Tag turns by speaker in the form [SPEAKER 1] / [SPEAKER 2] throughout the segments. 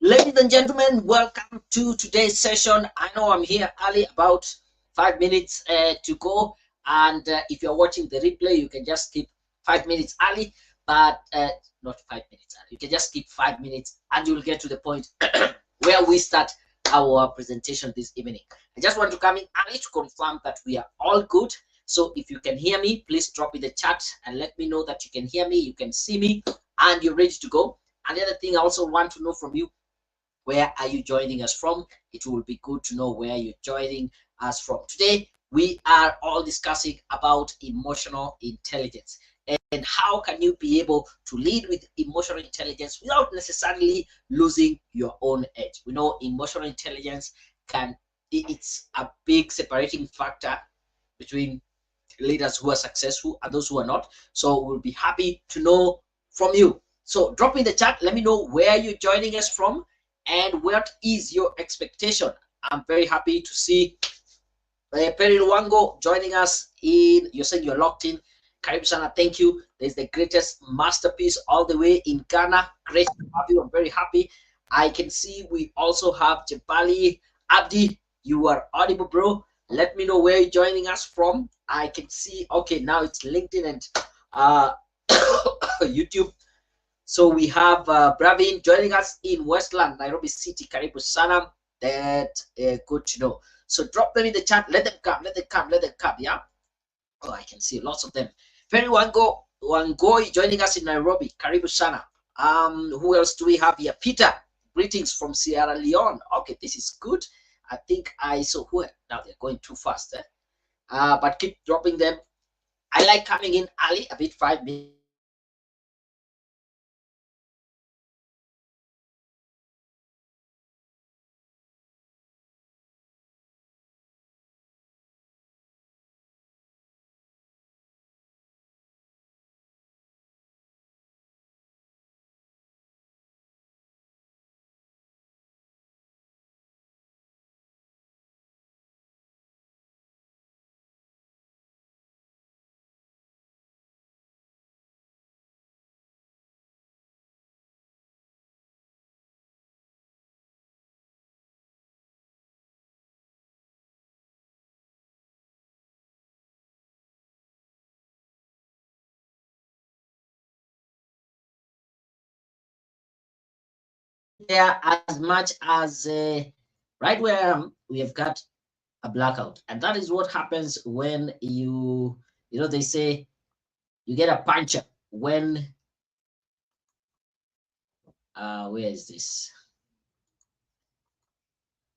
[SPEAKER 1] Ladies and gentlemen, welcome to today's session. I know I'm here early, about 5 minutes to go. And if you're watching the replay, you can just skip 5 minutes early, but not 5 minutes early. You can just skip 5 minutes and you'll get to the point where we start our presentation this evening. I just want to come in early to confirm that we are all good. So if you can hear me, please drop in the chat and let me know that you can hear me, you can see me, and you're ready to go. And the other thing I also want to know from you, where are you joining us from? It will be good to know where you're joining us from. Today, we are all discussing about emotional intelligence and how can you be able to lead with emotional intelligence without necessarily losing your own edge. We know emotional intelligence it's a big separating factor between leaders who are successful and those who are not. So we'll be happy to know from you. So drop in the chat, let me know where you're joining us from and what is your expectation. I'm very happy to see Perry Luango joining us in. You're saying you're locked in. Karibu sana, thank you. There's the greatest masterpiece all the way in Ghana. Great to have you. I'm very happy. I can see we also have Jabali Abdi. You are audible, bro. Let me know where you're joining us from. I can see. Okay, now it's LinkedIn and YouTube. So we have Bravin joining us in Westland, Nairobi City. Karibu sana. That good to know. So drop them in the chat. Let them come. Let them come. Let them come. Yeah. Oh, I can see lots of them. Ferry Wangoi joining us in Nairobi. Karibu sana. Who else do we have here? Peter. Greetings from Sierra Leone. Okay, this is good. I think I saw who. Now they're going too fast. But keep dropping them. I like coming in early, a bit 5 minutes. There as much as right where I am, we have got a blackout, and that is what happens when they say you get a puncher when where is this?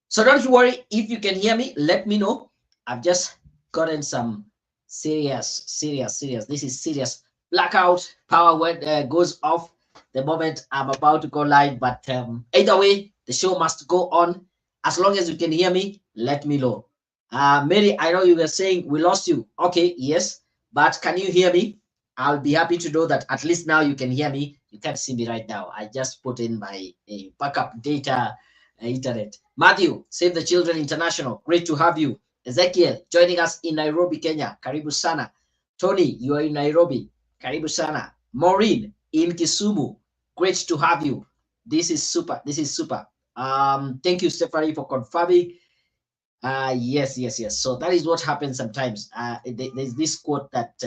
[SPEAKER 1] So don't you worry if you can hear me. Let me know. I've just gotten some serious. This is serious blackout. Power goes off the moment I'm about to go live. But either way, the show must go on. As long as you can hear me, let me know. Mary, I know you were saying we lost you. Okay, yes, but can you hear me? I'll be happy to know that at least now you can hear me. You can't see me right now. I just put in my backup data internet. Matthew, Save the Children International. Great to have you. Ezekiel, joining us in Nairobi, Kenya. Karibu sana. Tony, you are in Nairobi. Karibu sana. Maureen, in Kisumu. Great to have you. This is super. Thank you, Stephanie, for confirming. Yes. So that is what happens sometimes. There's this quote that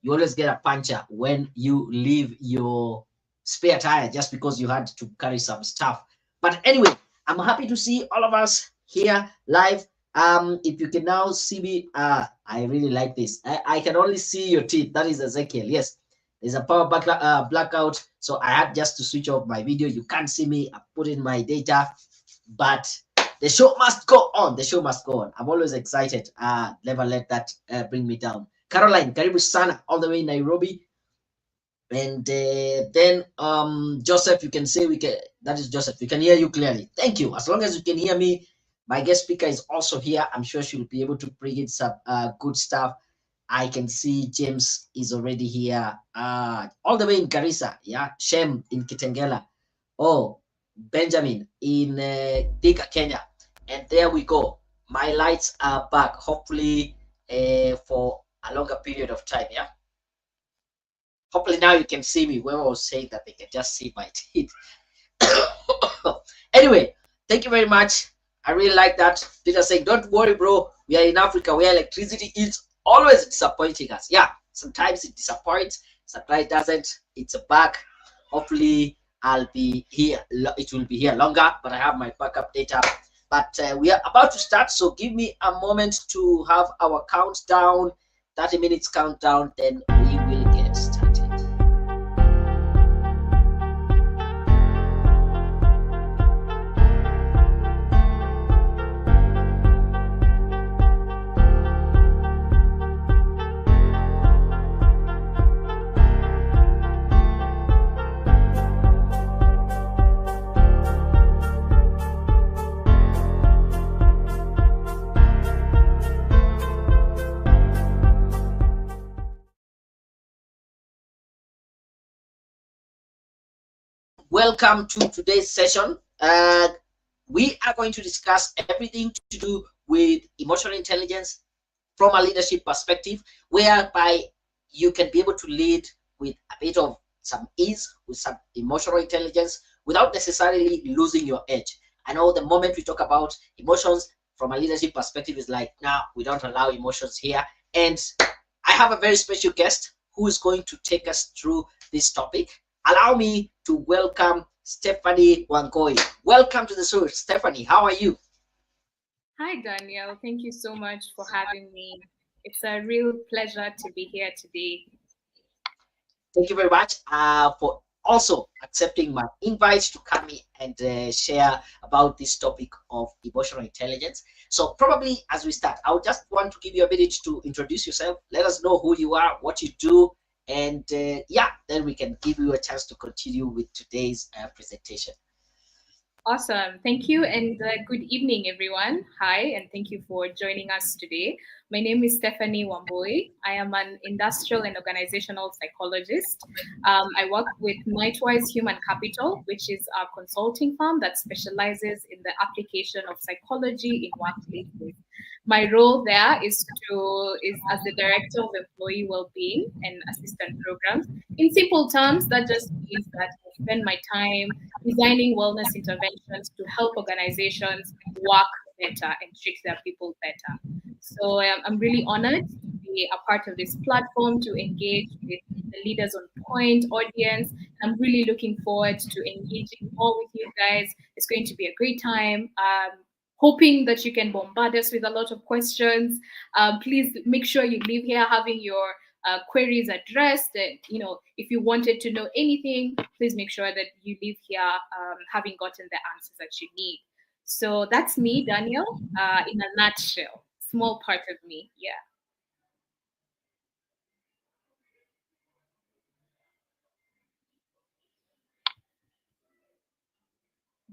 [SPEAKER 1] you always get a puncher when you leave your spare tire just because you had to carry some stuff. But anyway, I'm happy to see all of us here live. If you can now see me, I really like this. I can only see your teeth. That is Ezekiel. Yes, there's a power blackout, so I had just to switch off my video. You can't see me. I put in my data, but the show must go on. The show must go on. I'm always excited. Never let that bring me down. Caroline, karibu sana, all the way in Nairobi. And then Joseph, you can say that is Joseph. We can hear you clearly. Thank you. As long as you can hear me, my guest speaker is also here. I'm sure she'll be able to bring in some good stuff. I can see James is already here. All the way in Garissa. Yeah. Shem in Kitengela. Oh, Benjamin in Thika, Kenya. And there we go. My lights are back. Hopefully for a longer period of time. Yeah. Hopefully now you can see me. Whoever was saying that they can just see my teeth. Anyway, thank you very much. I really like that. Peter saying, don't worry, bro. We are in Africa where electricity is always disappointing us. Yeah, sometimes it disappoints, sometimes it doesn't. It's a bug. Hopefully, I'll be here. It will be here longer, but I have my backup data. But we are about to start, so give me a moment to have our countdown, 30 minutes countdown, then we will get started. Welcome to today's session. We are going to discuss everything to do with emotional intelligence from a leadership perspective, whereby you can be able to lead with a bit of some ease, with some emotional intelligence, without necessarily losing your edge. I know the moment we talk about emotions from a leadership perspective is like, nah, we don't allow emotions here. And I have a very special guest who is going to take us through this topic. Allow me to welcome Stephanie Wangoi. Welcome to the show, Stephanie. How are you?
[SPEAKER 2] Hi, Daniel. Thank you so much for having me. It's a real pleasure to be here today.
[SPEAKER 1] Thank you very much for also accepting my invite to come in and share about this topic of emotional intelligence. So probably as we start, I would just want to give you a minute to introduce yourself. Let us know who you are, what you do, and yeah, then we can give you a chance to continue with today's presentation.
[SPEAKER 2] Awesome. Thank you. And good evening, everyone. Hi, and thank you for joining us today. My name is Stephanie Wambui. I am an industrial and organizational psychologist. I work with Nightwise Human Capital, which is a consulting firm that specializes in the application of psychology in workplaces. My role there is as the director of employee well-being and assistant programs. In simple terms, that just means that I spend my time designing wellness interventions to help organizations work better and treat their people better. So I'm really honored to be a part of this platform to engage with the Leaders on Point audience. I'm really looking forward to engaging more with you guys. It's going to be a great time. Hoping that you can bombard us with a lot of questions. Please make sure you leave here having your queries addressed. And, if you wanted to know anything, please make sure that you leave here having gotten the answers that you need. So that's me, Daniel, in a nutshell. Small part of me, yeah.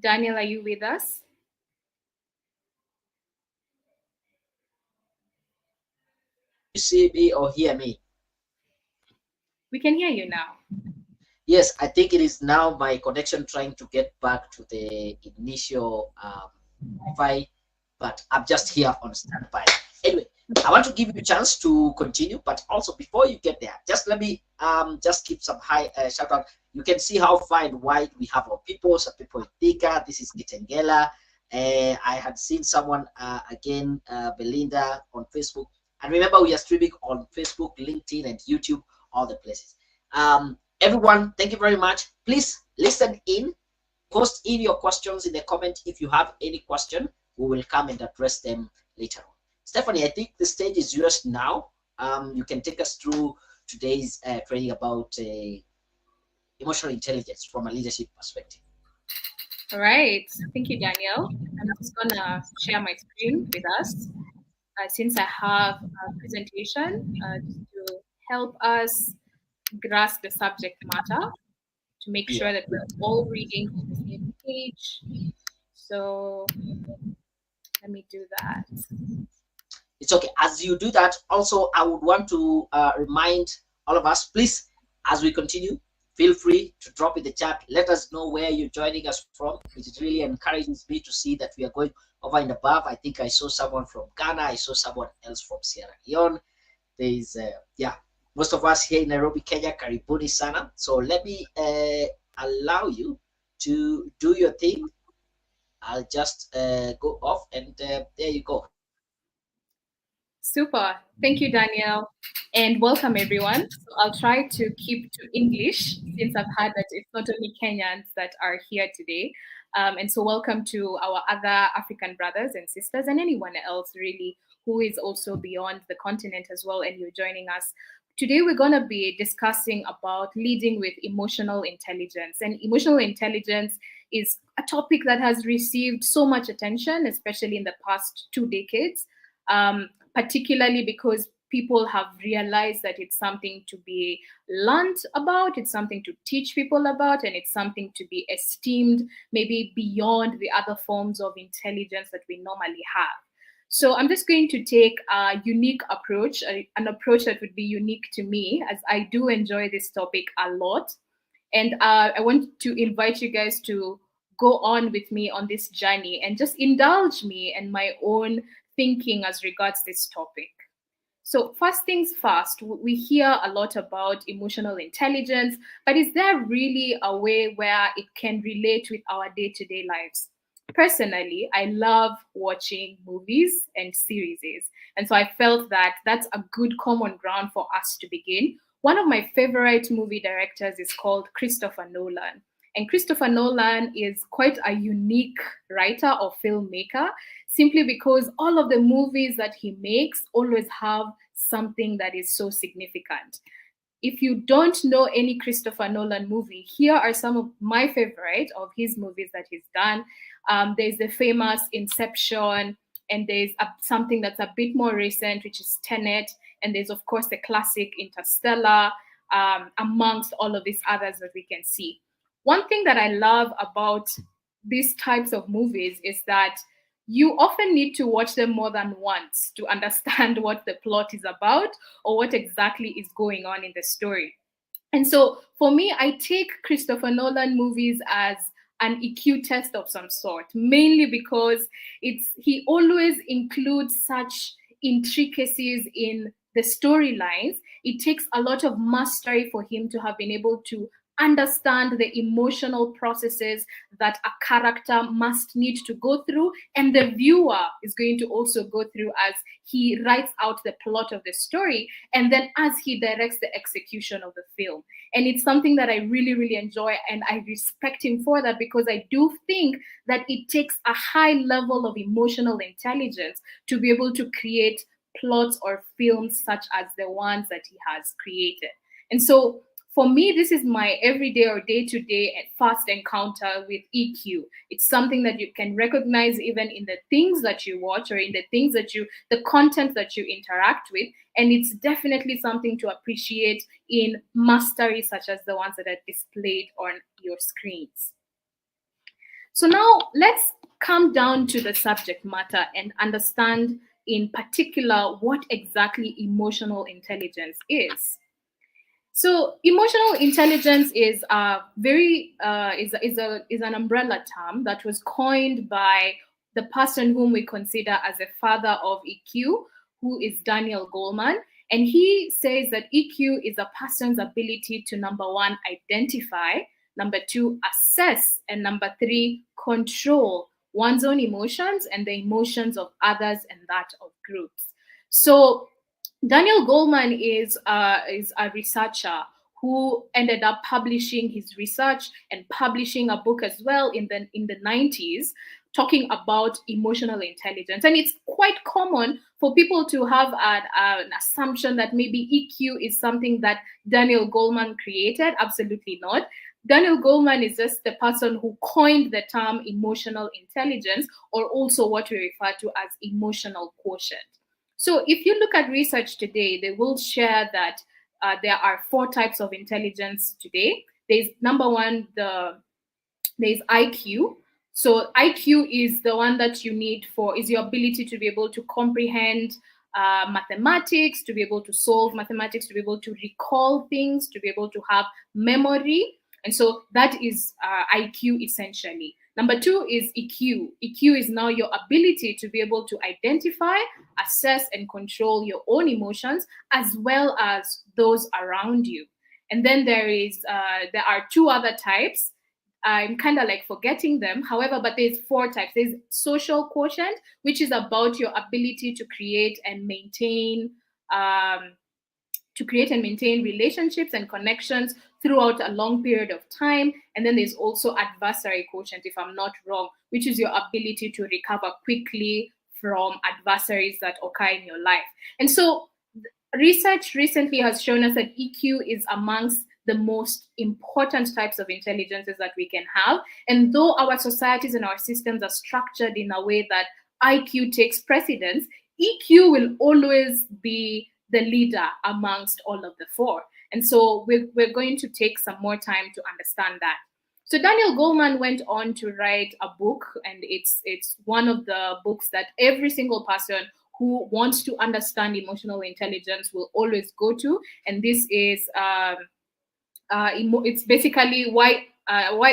[SPEAKER 2] Daniel, are you with us?
[SPEAKER 1] You see me or hear me?
[SPEAKER 2] We can hear you now.
[SPEAKER 1] Yes, I think it is now my connection trying to get back to the initial Wi-Fi, but I'm just here on standby. Anyway, I want to give you a chance to continue, but also before you get there, just let me just keep some high shout out. You can see how far and wide we have our people. Some people in Thika. This is Kitengela. I had seen someone again, Belinda on Facebook. And remember, we are streaming on Facebook, LinkedIn, and YouTube, all the places. Everyone, thank you very much. Please listen in, post in your questions in the comment. If you have any question, we will come and address them later on. Stephanie, I think the stage is yours now. You can take us through today's training about emotional intelligence from a leadership perspective.
[SPEAKER 2] All right. Thank you, Daniel. I'm just going to share my screen with us since I have a presentation just to help us grasp the subject matter to make sure that we're all reading from the same page. So let me do that.
[SPEAKER 1] It's okay. As you do that, also, I would want to remind all of us, please, as we continue, feel free to drop in the chat. Let us know where you're joining us from. It really encourages me to see that we are going over and above. I think I saw someone from Ghana. I saw someone else from Sierra Leone. There's, most of us here in Nairobi, Kenya, karibuni sana. So let me allow you to do your thing. I'll just go off, and there you go.
[SPEAKER 2] Super. Thank you, Daniel. And welcome, everyone. So I'll try to keep to English since I've heard that it's not only Kenyans that are here today. And so, welcome to our other African brothers and sisters, and anyone else really who is also beyond the continent as well, and you're joining us. Today, we're going to be discussing about leading with emotional intelligence. And emotional intelligence is a topic that has received so much attention, especially in the past 2 decades. Particularly because people have realized that it's something to be learned about, it's something to teach people about, and it's something to be esteemed maybe beyond the other forms of intelligence that we normally have. So I'm just going to take a unique approach, an approach that would be unique to me, as I do enjoy this topic a lot. And I want to invite you guys to go on with me on this journey and just indulge me and my own thinking as regards this topic. So, first things first, we hear a lot about emotional intelligence, but is there really a way where it can relate with our day to day lives? Personally, I love watching movies and series. And so I felt that that's a good common ground for us to begin. One of my favorite movie directors is called Christopher Nolan. And Christopher Nolan is quite a unique writer or filmmaker simply because all of the movies that he makes always have something that is so significant. If you don't know any Christopher Nolan movie, here are some of my favorite of his movies that he's done. There's the famous Inception, and there's something that's a bit more recent, which is Tenet, and there's of course the classic Interstellar, amongst all of these others that we can see. One thing that I love about these types of movies is that you often need to watch them more than once to understand what the plot is about or what exactly is going on in the story. And so for me, I take Christopher Nolan movies as an EQ test of some sort, mainly because he always includes such intricacies in the storylines. It takes a lot of mastery for him to have been able to understand the emotional processes that a character must need to go through, and the viewer is going to also go through as he writes out the plot of the story, and then as he directs the execution of the film. And it's something that I really, really enjoy, and I respect him for that because I do think that it takes a high level of emotional intelligence to be able to create plots or films such as the ones that he has created. And so for me, this is my everyday or day to day first encounter with EQ. It's something that you can recognize even in the things that you watch or in the content that you interact with. And it's definitely something to appreciate in mastery, such as the ones that are displayed on your screens. So now let's come down to the subject matter and understand in particular what exactly emotional intelligence is. So emotional intelligence is a very is an umbrella term that was coined by the person whom we consider as the father of EQ, who is Daniel Goleman. And he says that EQ is a person's ability to, number one, identify, number two, assess, and number three, control one's own emotions and the emotions of others and that of groups. So Daniel Goleman is a researcher who ended up publishing his research and publishing a book as well in the 90s talking about emotional intelligence. And it's quite common for people to have an assumption that maybe EQ is something that Daniel Goleman created. Absolutely not. Daniel Goleman is just the person who coined the term emotional intelligence, or also what we refer to as emotional quotient. So if you look at research today, they will share that there are four types of intelligence today. There's number one, there's IQ. So IQ is the one that you need is your ability to be able to comprehend mathematics, to be able to solve mathematics, to be able to recall things, to be able to have memory. And so that is IQ essentially. Number two is EQ. EQ is now your ability to be able to identify, assess, and control your own emotions as well as those around you. And then there are two other types. I'm kind of like forgetting them. However, but there's four types. There's social quotient, which is about your ability um, to create and maintain relationships and connections throughout a long period of time. And then there's also adversary quotient, if I'm not wrong, which is your ability to recover quickly from adversaries that occur in your life. And so research recently has shown us that EQ is amongst the most important types of intelligences that we can have. And though our societies and our systems are structured in a way that IQ takes precedence, EQ will always be the leader amongst all of the four. And so we're going to take some more time to understand that. So Daniel Goleman went on to write a book, and it's one of the books that every single person who wants to understand emotional intelligence will always go to. And this is it's basically why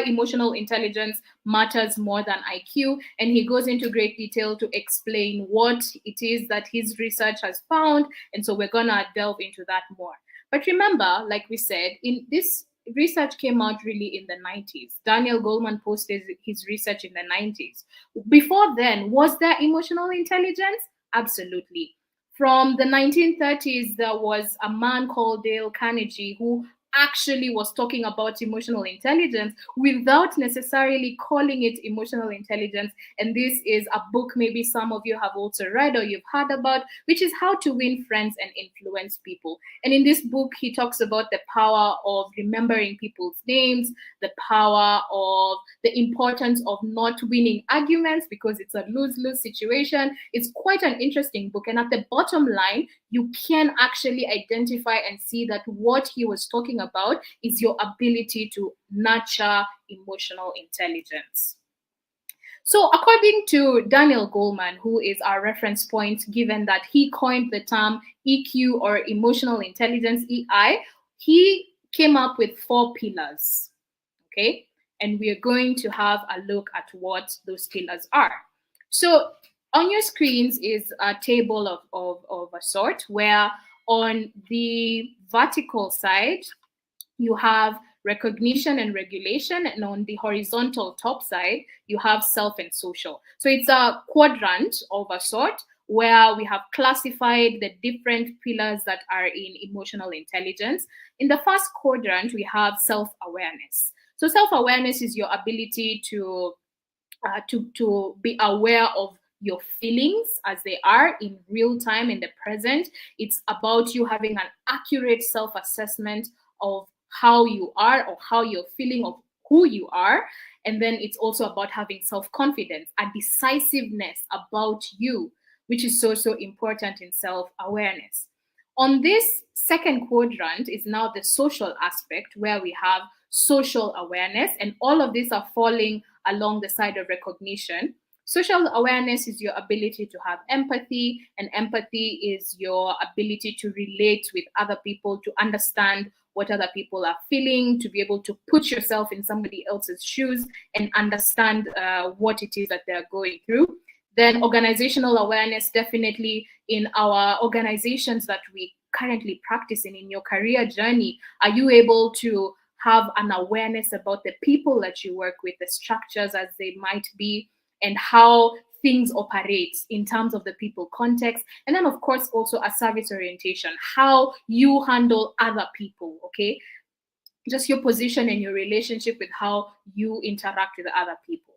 [SPEAKER 2] emotional intelligence matters more than IQ. And he goes into great detail to explain what it is that his research has found. And so we're gonna delve into that more. But remember, like we said, in this research came out really in the 90s. Daniel Goleman posted his research in the 90s. Before then, was there emotional intelligence? Absolutely. From the 1930s, there was a man called Dale Carnegie who actually was talking about emotional intelligence without necessarily calling it emotional intelligence. And this is a book maybe some of you have also read or you've heard about, which is How to Win Friends and Influence People. And in this book, he talks about the power of remembering people's names, the power of the importance of not winning arguments because it's a lose-lose situation. It's quite an interesting book. And at the bottom line, you can actually identify and see that what he was talking about is your ability to nurture emotional intelligence. So, according to Daniel Goleman, who is our reference point, given that he coined the term EQ or emotional intelligence, EI, he came up with 4 pillars. Okay, and we are going to have a look at what those pillars are. So, on your screens is a table of a sort where on the vertical side, you have recognition and regulation, and on the horizontal top side, you have self and social. So it's a quadrant of a sort where we have classified the different pillars that are in emotional intelligence. In the first quadrant, we have self-awareness. So self-awareness is your ability to be aware of your feelings as they are in real time in the present. It's about you having an accurate self-assessment of how you are or how you're feeling of who you are. And then it's also about having self-confidence, a decisiveness about you, which is so important in self-awareness. On this second quadrant is now the social aspect, where we have social awareness, and all of these are falling along the side of recognition. Social awareness is your ability to have empathy, and empathy is your ability to relate with other people, to understand what other people are feeling, to be able to put yourself in somebody else's shoes and understand what it is that they're going through. Then organizational awareness, definitely in our organizations that we currently practice in your career journey, are you able to have an awareness about the people that you work with, the structures as they might be, and how things operate in terms of the people context? And then of course also a service orientation, how you handle other people, okay? Just your position and your relationship with how you interact with other people.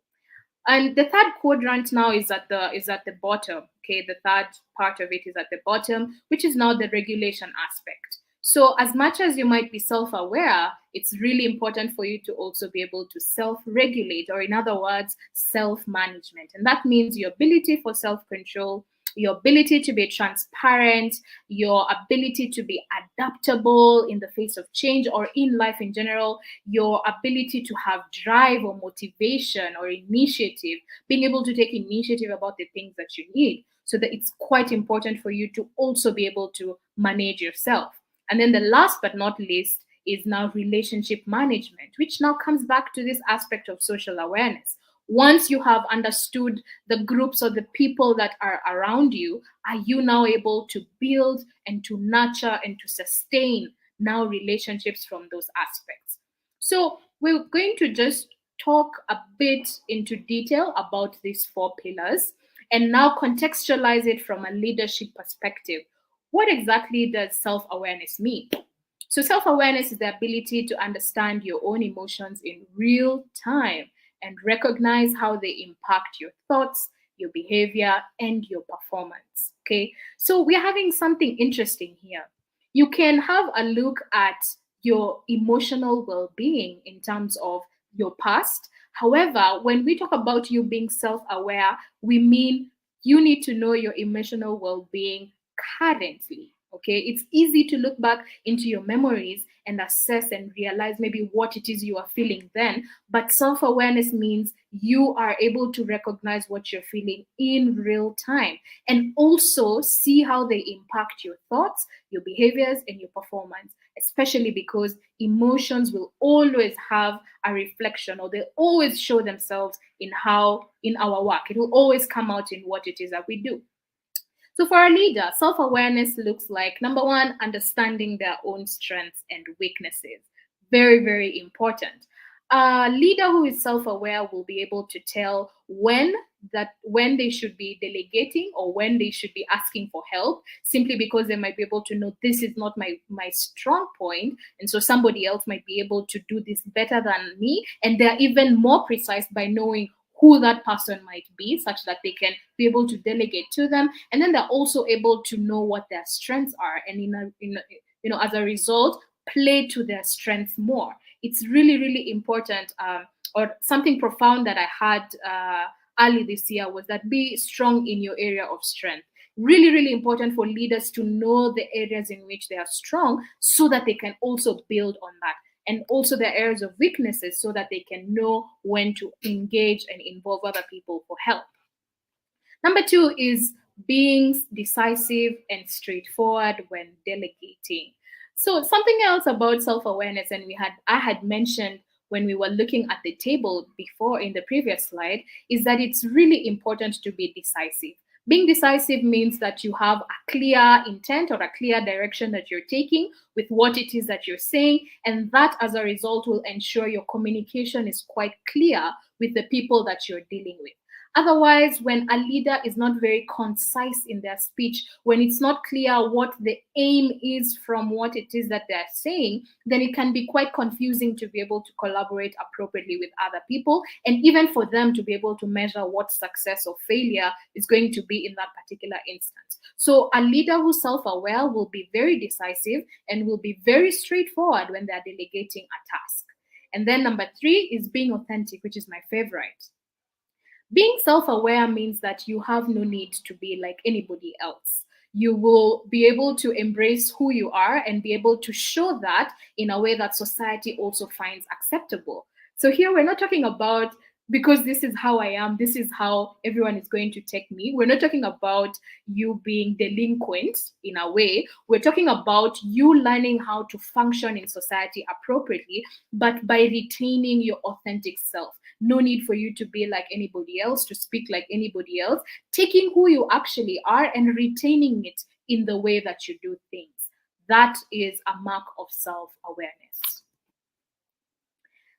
[SPEAKER 2] And the third quadrant now is at the bottom. Okay, the third part of it is at the bottom, which is now the regulation aspect. So as much as you might be self-aware, it's really important for you to also be able to self-regulate, or in other words, self-management. And that means your ability for self-control, your ability to be transparent, your ability to be adaptable in the face of change or in life in general, your ability to have drive or motivation or initiative, being able to take initiative about the things that you need. So that it's quite important for you to also be able to manage yourself. And then the last but not least is now relationship management, which now comes back to this aspect of social awareness. Once you have understood the groups or the people that are around you, are you now able to build and to nurture and to sustain now relationships from those aspects? So we're going to just talk a bit into detail about these four pillars and now contextualize it from a leadership perspective. What exactly does self awareness mean? So, self awareness is the ability to understand your own emotions in real time and recognize how they impact your thoughts, your behavior, and your performance. Okay, so we're having something interesting here. You can have a look at your emotional well being in terms of your past. However, when we talk about you being self aware, we mean you need to know your emotional well being currently. Okay, it's easy to look back into your memories and assess and realize maybe what it is you are feeling then, but self awareness means you are able to recognize what you're feeling in real time and also see how they impact your thoughts, your behaviors, and your performance, especially because emotions will always have a reflection or they always show themselves in how in our work. It will always come out in what it is that we do. So, for a leader, self awareness looks like number one, understanding their own strengths and weaknesses. Very, very important. A leader who is self aware will be able to tell when they should be delegating or when they should be asking for help, simply because they might be able to know this is not my strong point, and so somebody else might be able to do this better than me, and they're even more precise by knowing who that person might be such that they can be able to delegate to them, and then they're also able to know what their strengths are, and as a result play to their strengths more. It's really, really important. Or something profound that I had early this year was that be strong in your area of strength. Really, really important for leaders to know the areas in which they are strong so that they can also build on that, and also the areas of weaknesses so that they can know when to engage and involve other people for help. Number two is being decisive and straightforward when delegating. So something else about self-awareness, and I had mentioned when we were looking at the table before in the previous slide, is that it's really important to be decisive. Being decisive means that you have a clear intent or a clear direction that you're taking with what it is that you're saying, and that as a result will ensure your communication is quite clear with the people that you're dealing with. Otherwise, when a leader is not very concise in their speech, when it's not clear what the aim is from what it is that they're saying, then it can be quite confusing to be able to collaborate appropriately with other people, and even for them to be able to measure what success or failure is going to be in that particular instance. So a leader who's self-aware will be very decisive and will be very straightforward when they're delegating a task. And then number three is being authentic, which is my favorite. Being self aware means that you have no need to be like anybody else. You will be able to embrace who you are and be able to show that in a way that society also finds acceptable. So, here we're not talking about because this is how I am, this is how everyone is going to take me. We're not talking about you being delinquent in a way. We're talking about you learning how to function in society appropriately, but by retaining your authentic self. No need for you to be like anybody else, to speak like anybody else, taking who you actually are and retaining it in the way that you do things. That is a mark of self awareness.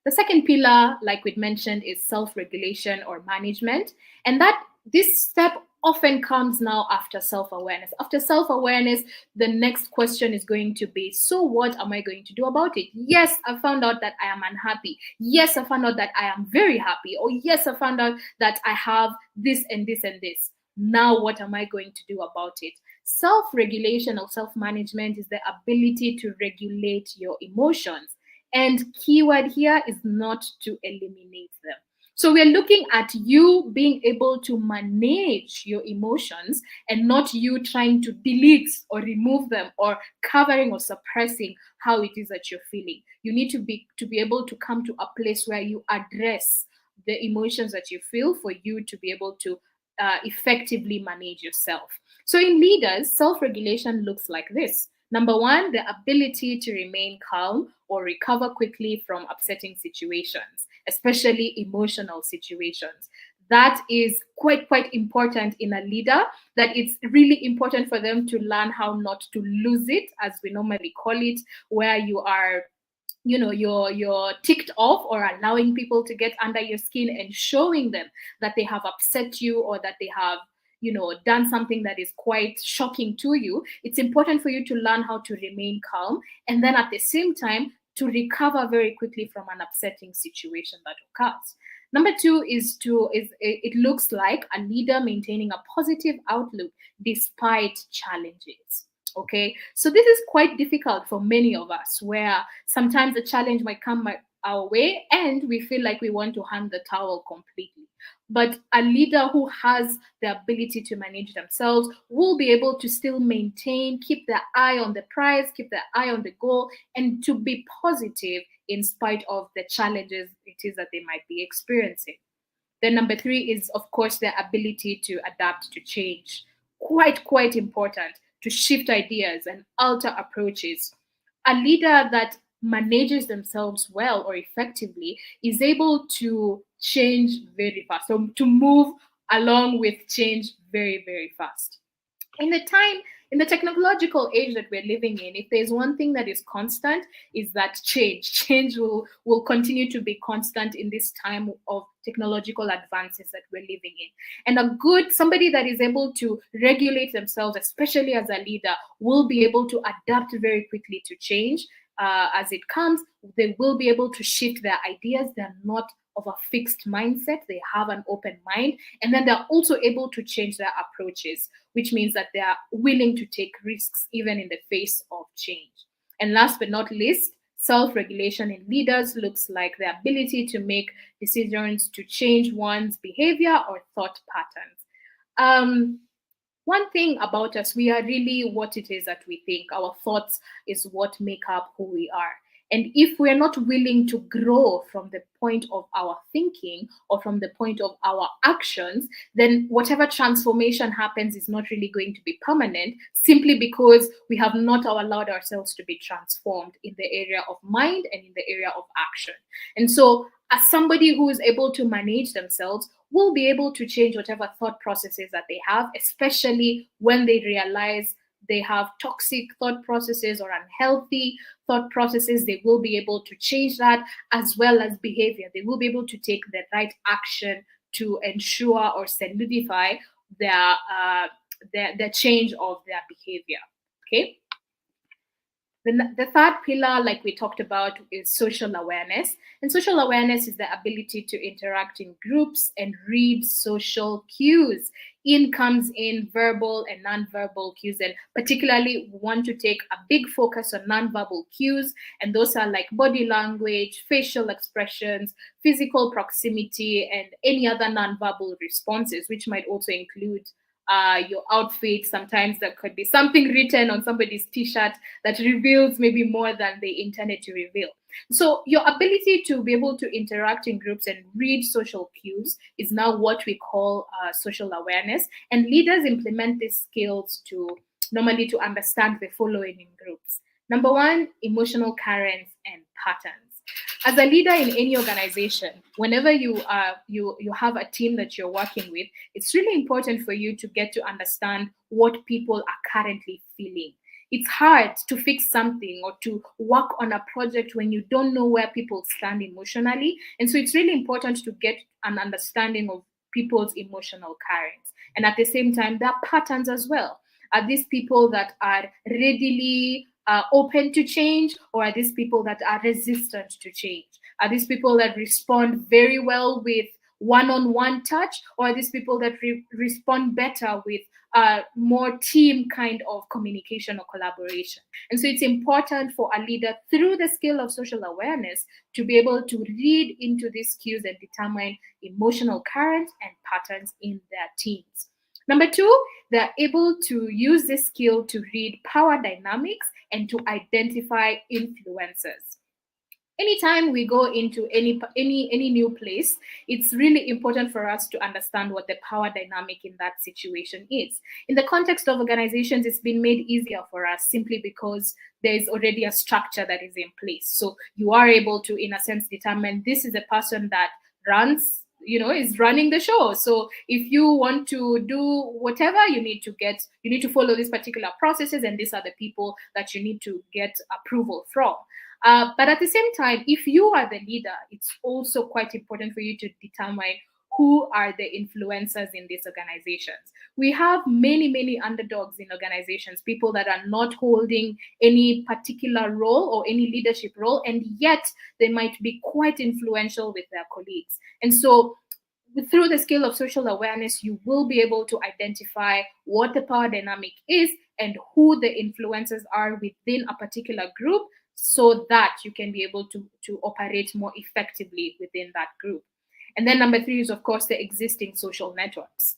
[SPEAKER 2] The second pillar, like we mentioned, is self-regulation or management. And that this step often comes now after self-awareness. After self-awareness, the next question is going to be, so what am I going to do about it? Yes, I found out that I am unhappy. Yes, I found out that I am very happy. Or yes, I found out that I have this and this and this. Now, what am I going to do about it? Self-regulation or self-management is the ability to regulate your emotions. And keyword here is not to eliminate them. So we're looking at you being able to manage your emotions and not you trying to delete or remove them or covering or suppressing how it is that you're feeling. You need to be able to come to a place where you address the emotions that you feel for you to be able to effectively manage yourself. So in leaders, self-regulation looks like this. Number one, the ability to remain calm or recover quickly from upsetting situations, especially emotional situations. That is quite important in a leader, that it's really important for them to learn how not to lose it, as we normally call it, where you are you're ticked off, or allowing people to get under your skin and showing them that they have upset you, or that they have done something that is quite shocking to you, it's important for you to learn how to remain calm, and then at the same time to recover very quickly from an upsetting situation that occurs. Number two is it looks like a leader maintaining a positive outlook despite challenges. Okay, so this is quite difficult for many of us, where sometimes a challenge might come our way and we feel like we want to hang the towel completely. But a leader who has the ability to manage themselves will be able to still maintain, keep their eye on the prize, keep their eye on the goal, and to be positive in spite of the challenges it is that they might be experiencing. Then number three is, of course, their ability to adapt to change. Quite important, to shift ideas and alter approaches. A leader that manages themselves well or effectively is able to change very fast, so to move along with change very fast. In the time, in the technological age that we're living in, if there's one thing that is constant, is that change will continue to be constant in this time of technological advances that we're living in. And a good somebody that is able to regulate themselves, especially as a leader, will be able to adapt very quickly to change as it comes. They will be able to shift their ideas. They're not of a fixed mindset. They have an open mind, and then they're also able to change their approaches, which means that they are willing to take risks even in the face of change. And last but not least, self-regulation in leaders looks like the ability to make decisions to change one's behavior or thought patterns. One thing about us, we are really what it is that we think. Our thoughts is what make up who we are. And if we're not willing to grow from the point of our thinking or from the point of our actions, then whatever transformation happens is not really going to be permanent, simply because we have not allowed ourselves to be transformed in the area of mind and in the area of action. And so, as somebody who is able to manage themselves, will be able to change whatever thought processes that they have, especially when they realize they have toxic thought processes or unhealthy thought processes. They will be able to change that, as well as behavior. They will be able to take the right action to ensure or solidify their change of their behavior. Okay. The third pillar, like we talked about, is social awareness. And social awareness is the ability to interact in groups and read social cues. In comes in verbal and nonverbal cues. And particularly, we want to take a big focus on nonverbal cues. And those are like body language, facial expressions, physical proximity, and any other nonverbal responses, which might also include your outfit. Sometimes there could be something written on somebody's t-shirt that reveals maybe more than they intended to reveal. So your ability to be able to interact in groups and read social cues is now what we call social awareness. And leaders implement these skills to normally to understand the following in groups. Number one, emotional currents and patterns. As a leader in any organization, whenever you have a team that you're working with, it's really important for you to get to understand what people are currently feeling. It's hard to fix something or to work on a project when you don't know where people stand emotionally. And so it's really important to get an understanding of people's emotional currents. And at the same time, there are patterns as well. Are these people that are readily open to change, or are these people that are resistant to change? Are these people that respond very well with one-on-one touch, or are these people that respond better with more team kind of communication or collaboration? And so it's important for a leader, through the skill of social awareness, to be able to read into these cues and determine emotional currents and patterns in their teams. Number two, they're able to use this skill to read power dynamics and to identify influencers. Anytime we go into any new place, it's really important for us to understand what the power dynamic in that situation is. In the context of organizations, it's been made easier for us simply because there is already a structure that is in place. So you are able to, in a sense, determine this is the person that runs, is running the show. So if you want to do whatever, you need to follow these particular processes, and these are the people that you need to get approval from. But at the same time, if you are the leader, it's also quite important for you to determine who are the influencers in these organizations. We have many, many underdogs in organizations, people that are not holding any particular role or any leadership role, and yet they might be quite influential with their colleagues. And so through the skill of social awareness, you will be able to identify what the power dynamic is and who the influencers are within a particular group, so that you can be able to operate more effectively within that group. And then number three is, of course, the existing social networks.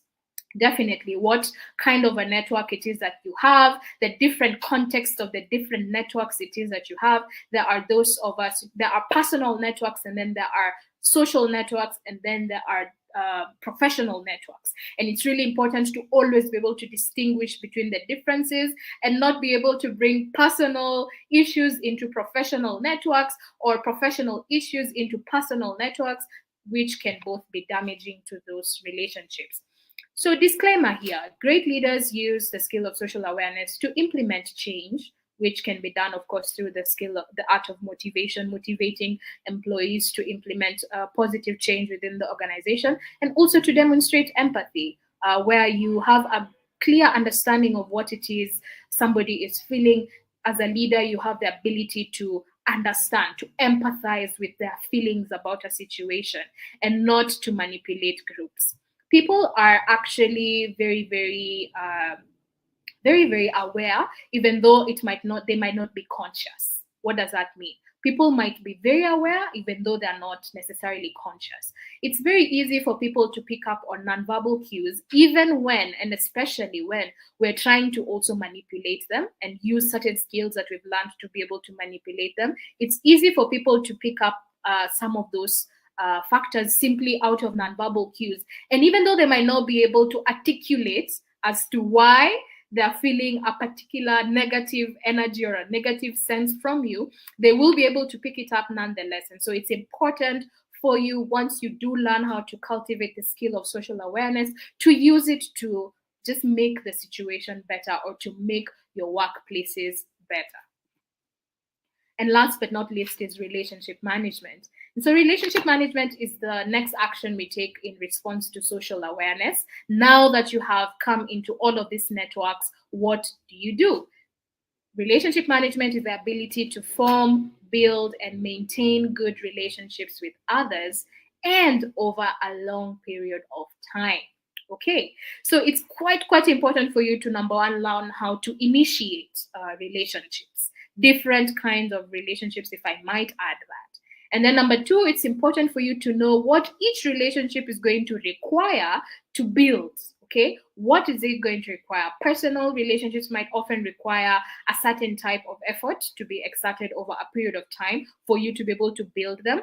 [SPEAKER 2] Definitely what kind of a network it is that you have, the different context of the different networks it is that you have. There are those of us, there are personal networks, and then there are social networks, and then there are professional networks. And it's really important to always be able to distinguish between the differences and not be able to bring personal issues into professional networks or professional issues into personal networks, which can both be damaging to those relationships. So, disclaimer here, great leaders use the skill of social awareness to implement change, which can be done, of course, through the skill of the art of motivation, motivating employees to implement positive change within the organization, and also to demonstrate empathy, where you have a clear understanding of what it is somebody is feeling. As a leader, you have the ability to understand, to empathize with their feelings about a situation, and not to manipulate groups. People are actually very aware, even though they might not be conscious. What does that mean? People might be very aware even though they're not necessarily conscious. It's very easy for people to pick up on nonverbal cues, even when, and especially when, we're trying to also manipulate them and use certain skills that we've learned to be able to manipulate them. It's easy for people to pick up some of those factors simply out of nonverbal cues. And even though they might not be able to articulate as to why they're feeling a particular negative energy or a negative sense from you, they will be able to pick it up nonetheless. And so it's important for you, once you do learn how to cultivate the skill of social awareness, to use it to just make the situation better or to make your workplaces better. And last but not least is relationship management. And so relationship management is the next action we take in response to social awareness. Now that you have come into all of these networks, what do you do? Relationship management is the ability to form, build, and maintain good relationships with others, and over a long period of time. Okay, so it's quite important for you to, number one, learn how to initiate relationships, different kinds of relationships, if I might add that. And then number two, it's important for you to know what each relationship is going to require to build. Okay, what is it going to require? Personal relationships might often require a certain type of effort to be exerted over a period of time for you to be able to build them.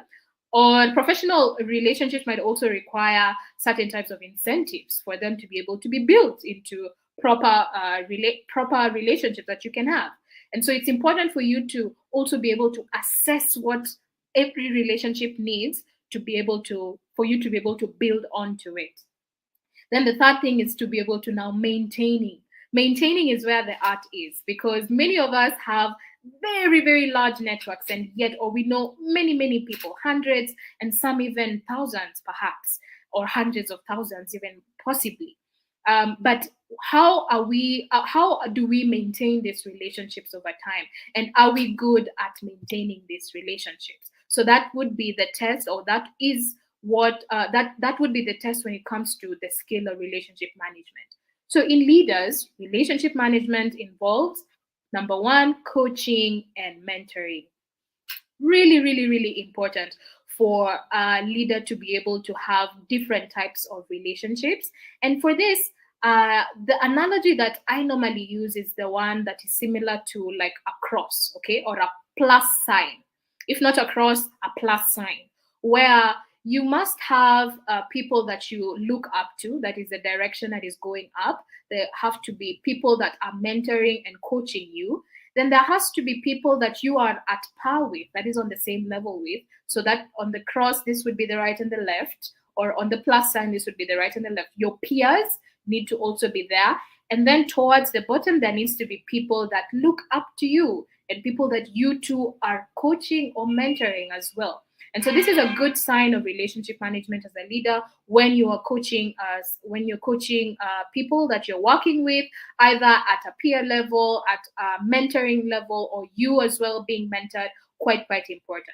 [SPEAKER 2] Or professional relationships might also require certain types of incentives for them to be able to be built into proper relationships that you can have. And so it's important for you to also be able to assess what every relationship needs to be able to, for you to be able to build onto it. Then the third thing is to be able to now maintaining. Maintaining is where the art is, because many of us have very large networks, and yet, or we know many people, hundreds and some even thousands perhaps, or hundreds of thousands even possibly. But how do we maintain these relationships over time? And are we good at maintaining these relationships? So that would be the test, or that is what that would be the test when it comes to the skill of relationship management. So in leaders, relationship management involves, number one, coaching and mentoring. Really important for a leader to be able to have different types of relationships. And for this, the analogy that I normally use is the one that is similar to like a cross, okay, or a plus sign. If not a cross, a plus sign, where you must have people that you look up to. That is the direction that is going up. There have to be people that are mentoring and coaching you. Then there has to be people that you are at par with, that is on the same level with. So that on the cross, this would be the right and the left, or on the plus sign, this would be the right and the left. Your peers need to also be there. And then towards the bottom, there needs to be people that look up to you and people that you two are coaching or mentoring as well. And so this is a good sign of relationship management as a leader when you are coaching people that you're working with, either at a peer level, at a mentoring level, or you as well being mentored. Quite important.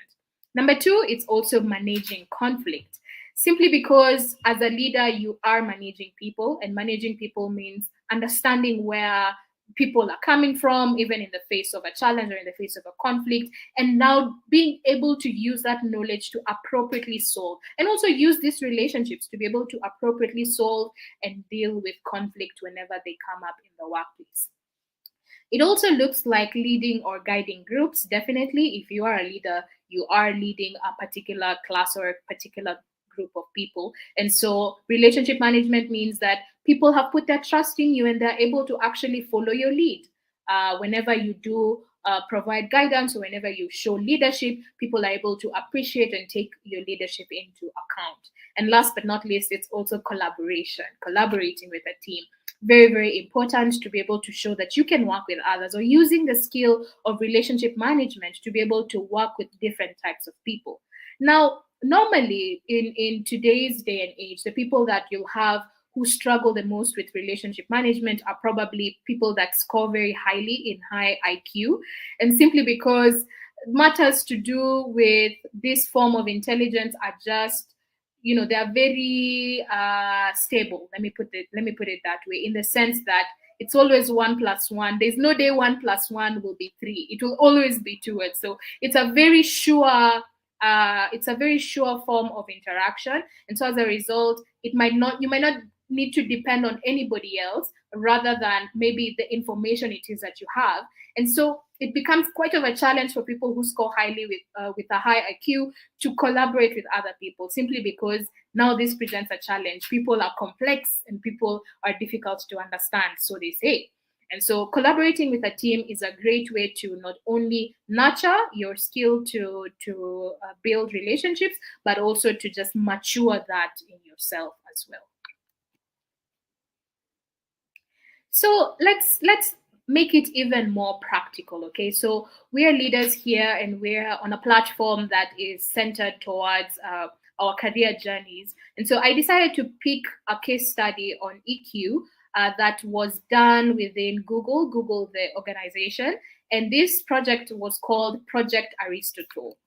[SPEAKER 2] Number two, it's also managing conflict. Simply because as a leader, you are managing people, and managing people means understanding where people are coming from, even in the face of a challenge or in the face of a conflict, and now being able to use that knowledge to appropriately solve, and also use these relationships to be able to appropriately solve and deal with conflict whenever they come up in the workplace. It also looks like leading or guiding groups. Definitely, if you are a leader, you are leading a particular class or a particular group of people. And so relationship management means that people have put their trust in you and they're able to actually follow your lead. Whenever you do provide guidance or whenever you show leadership, people are able to appreciate and take your leadership into account. And last but not least, it's also collaboration, collaborating with a team. Very important to be able to show that you can work with others, or using the skill of relationship management to be able to work with different types of people. Now, normally in today's day and age, the people that you have who struggle the most with relationship management are probably people that score very highly in high IQ, and simply because matters to do with this form of intelligence are just, they are very stable. Let me put it that way, in the sense that it's always 1+1. There's no day 1+1 will be 3. It will always be 2. And so it's a very sure form of interaction. And so as a result, you might not need to depend on anybody else rather than maybe the information it is that you have. And so it becomes quite of a challenge for people who score highly with a high IQ to collaborate with other people, simply because now this presents a challenge. People are complex and people are difficult to understand, so they say. And so collaborating with a team is a great way to not only nurture your skill to build relationships, but also to just mature that in yourself as well. So let's make it even more practical, okay? So we are leaders here, and we're on a platform that is centered towards our career journeys. And so I decided to pick a case study on EQ that was done within Google, the organization. And this project was called Project Aristotle.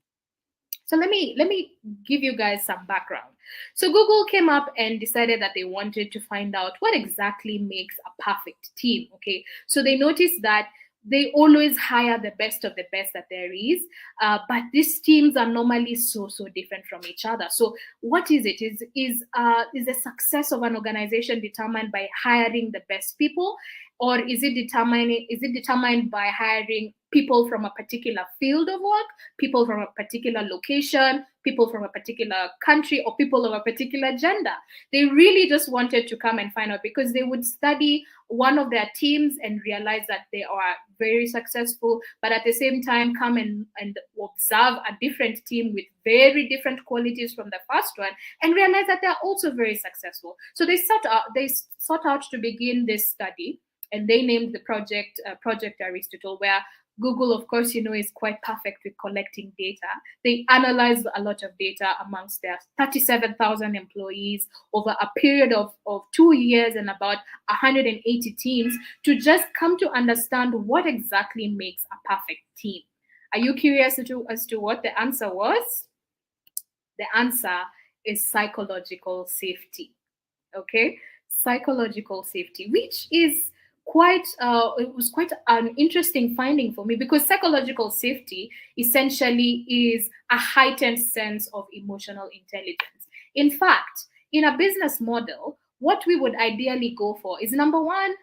[SPEAKER 2] So let me give you guys some background. So Google came up and decided that they wanted to find out what exactly makes a perfect team. Okay, so they noticed that they always hire the best of the best that there is, but these teams are normally so different from each other. So what is it? Is the success of an organization determined by hiring the best people, or is it determined by hiring people from a particular field of work, people from a particular location, people from a particular country, or people of a particular gender? They really just wanted to come and find out, because they would study one of their teams and realize that they are very successful, but at the same time come and observe a different team with very different qualities from the first one and realize that they're also very successful. So they sought out to begin this study, and they named the project Project Aristotle, where Google, of course, is quite perfect with collecting data. They analyzed a lot of data amongst their 37,000 employees over a period of 2 years and about 180 teams, to just come to understand what exactly makes a perfect team. Are you curious as to what the answer was? The answer is psychological safety. Okay, psychological safety, which is it was quite an interesting finding for me, because psychological safety essentially is a heightened sense of emotional intelligence. In fact, in a business model, what we would ideally go for is, number one,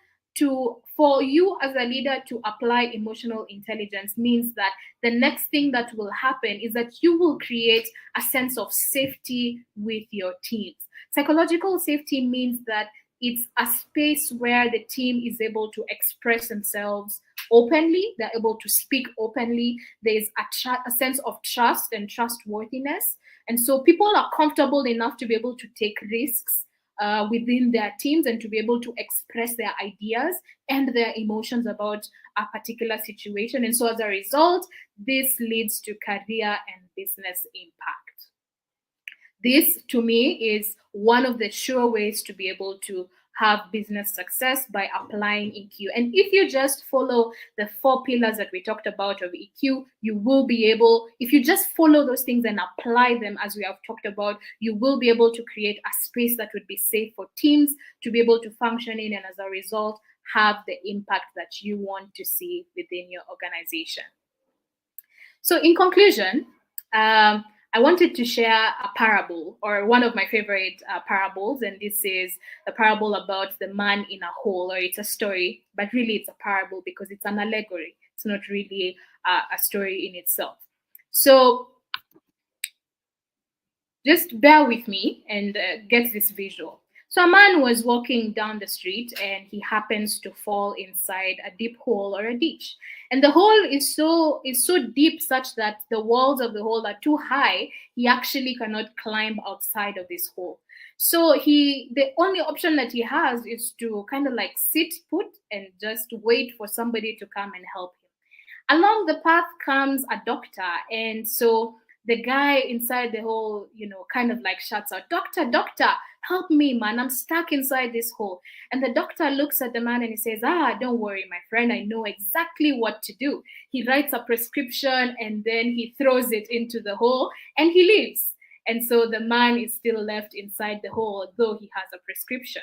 [SPEAKER 2] for you as a leader to apply emotional intelligence means that the next thing that will happen is that you will create a sense of safety with your teams. Psychological safety means that it's a space where the team is able to express themselves openly. They're able to speak openly. There's a sense of trust and trustworthiness. And so people are comfortable enough to be able to take risks within their teams and to be able to express their ideas and their emotions about a particular situation. And so as a result, this leads to career and business impact. This, to me, is one of the sure ways to be able to have business success, by applying EQ. And if you just follow the 4 pillars that we talked about of EQ, you will be able, if you just follow those things and apply them as we have talked about, you will be able to create a space that would be safe for teams to be able to function in, and as a result, have the impact that you want to see within your organization. So in conclusion, I wanted to share a parable, or one of my favorite parables, and this is the parable about the man in a hole, or it's a story, but really it's a parable because it's an allegory. It's not really a story in itself. So just bear with me and get this visual. So a man was walking down the street and he happens to fall inside a deep hole or a ditch. And the hole is so deep such that the walls of the hole are too high. He actually cannot climb outside of this hole. So the only option that he has is to kind of like sit put and just wait for somebody to come and help him. Along the path comes a doctor, and so the guy inside the hole, kind of like shouts out, "Doctor, doctor, help me, man. I'm stuck inside this hole." And the doctor looks at the man and he says, "Don't worry, my friend. I know exactly what to do." He writes a prescription and then he throws it into the hole and he leaves. And so the man is still left inside the hole, though he has a prescription.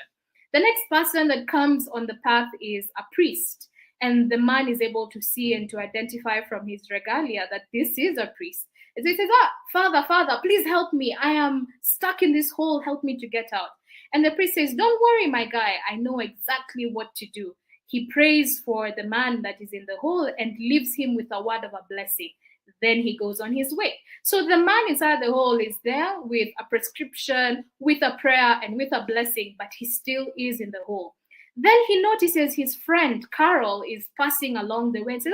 [SPEAKER 2] The next person that comes on the path is a priest. And the man is able to see and to identify from his regalia that this is a priest. And so he says, "Father, Father, please help me. I am stuck in this hole. Help me to get out." And the priest says, "Don't worry, my guy. I know exactly what to do." He prays for the man that is in the hole and leaves him with a word of a blessing. Then he goes on his way. So the man inside the hole is there with a prescription, with a prayer, and with a blessing, but he still is in the hole. Then he notices his friend Carol is passing along the way and says,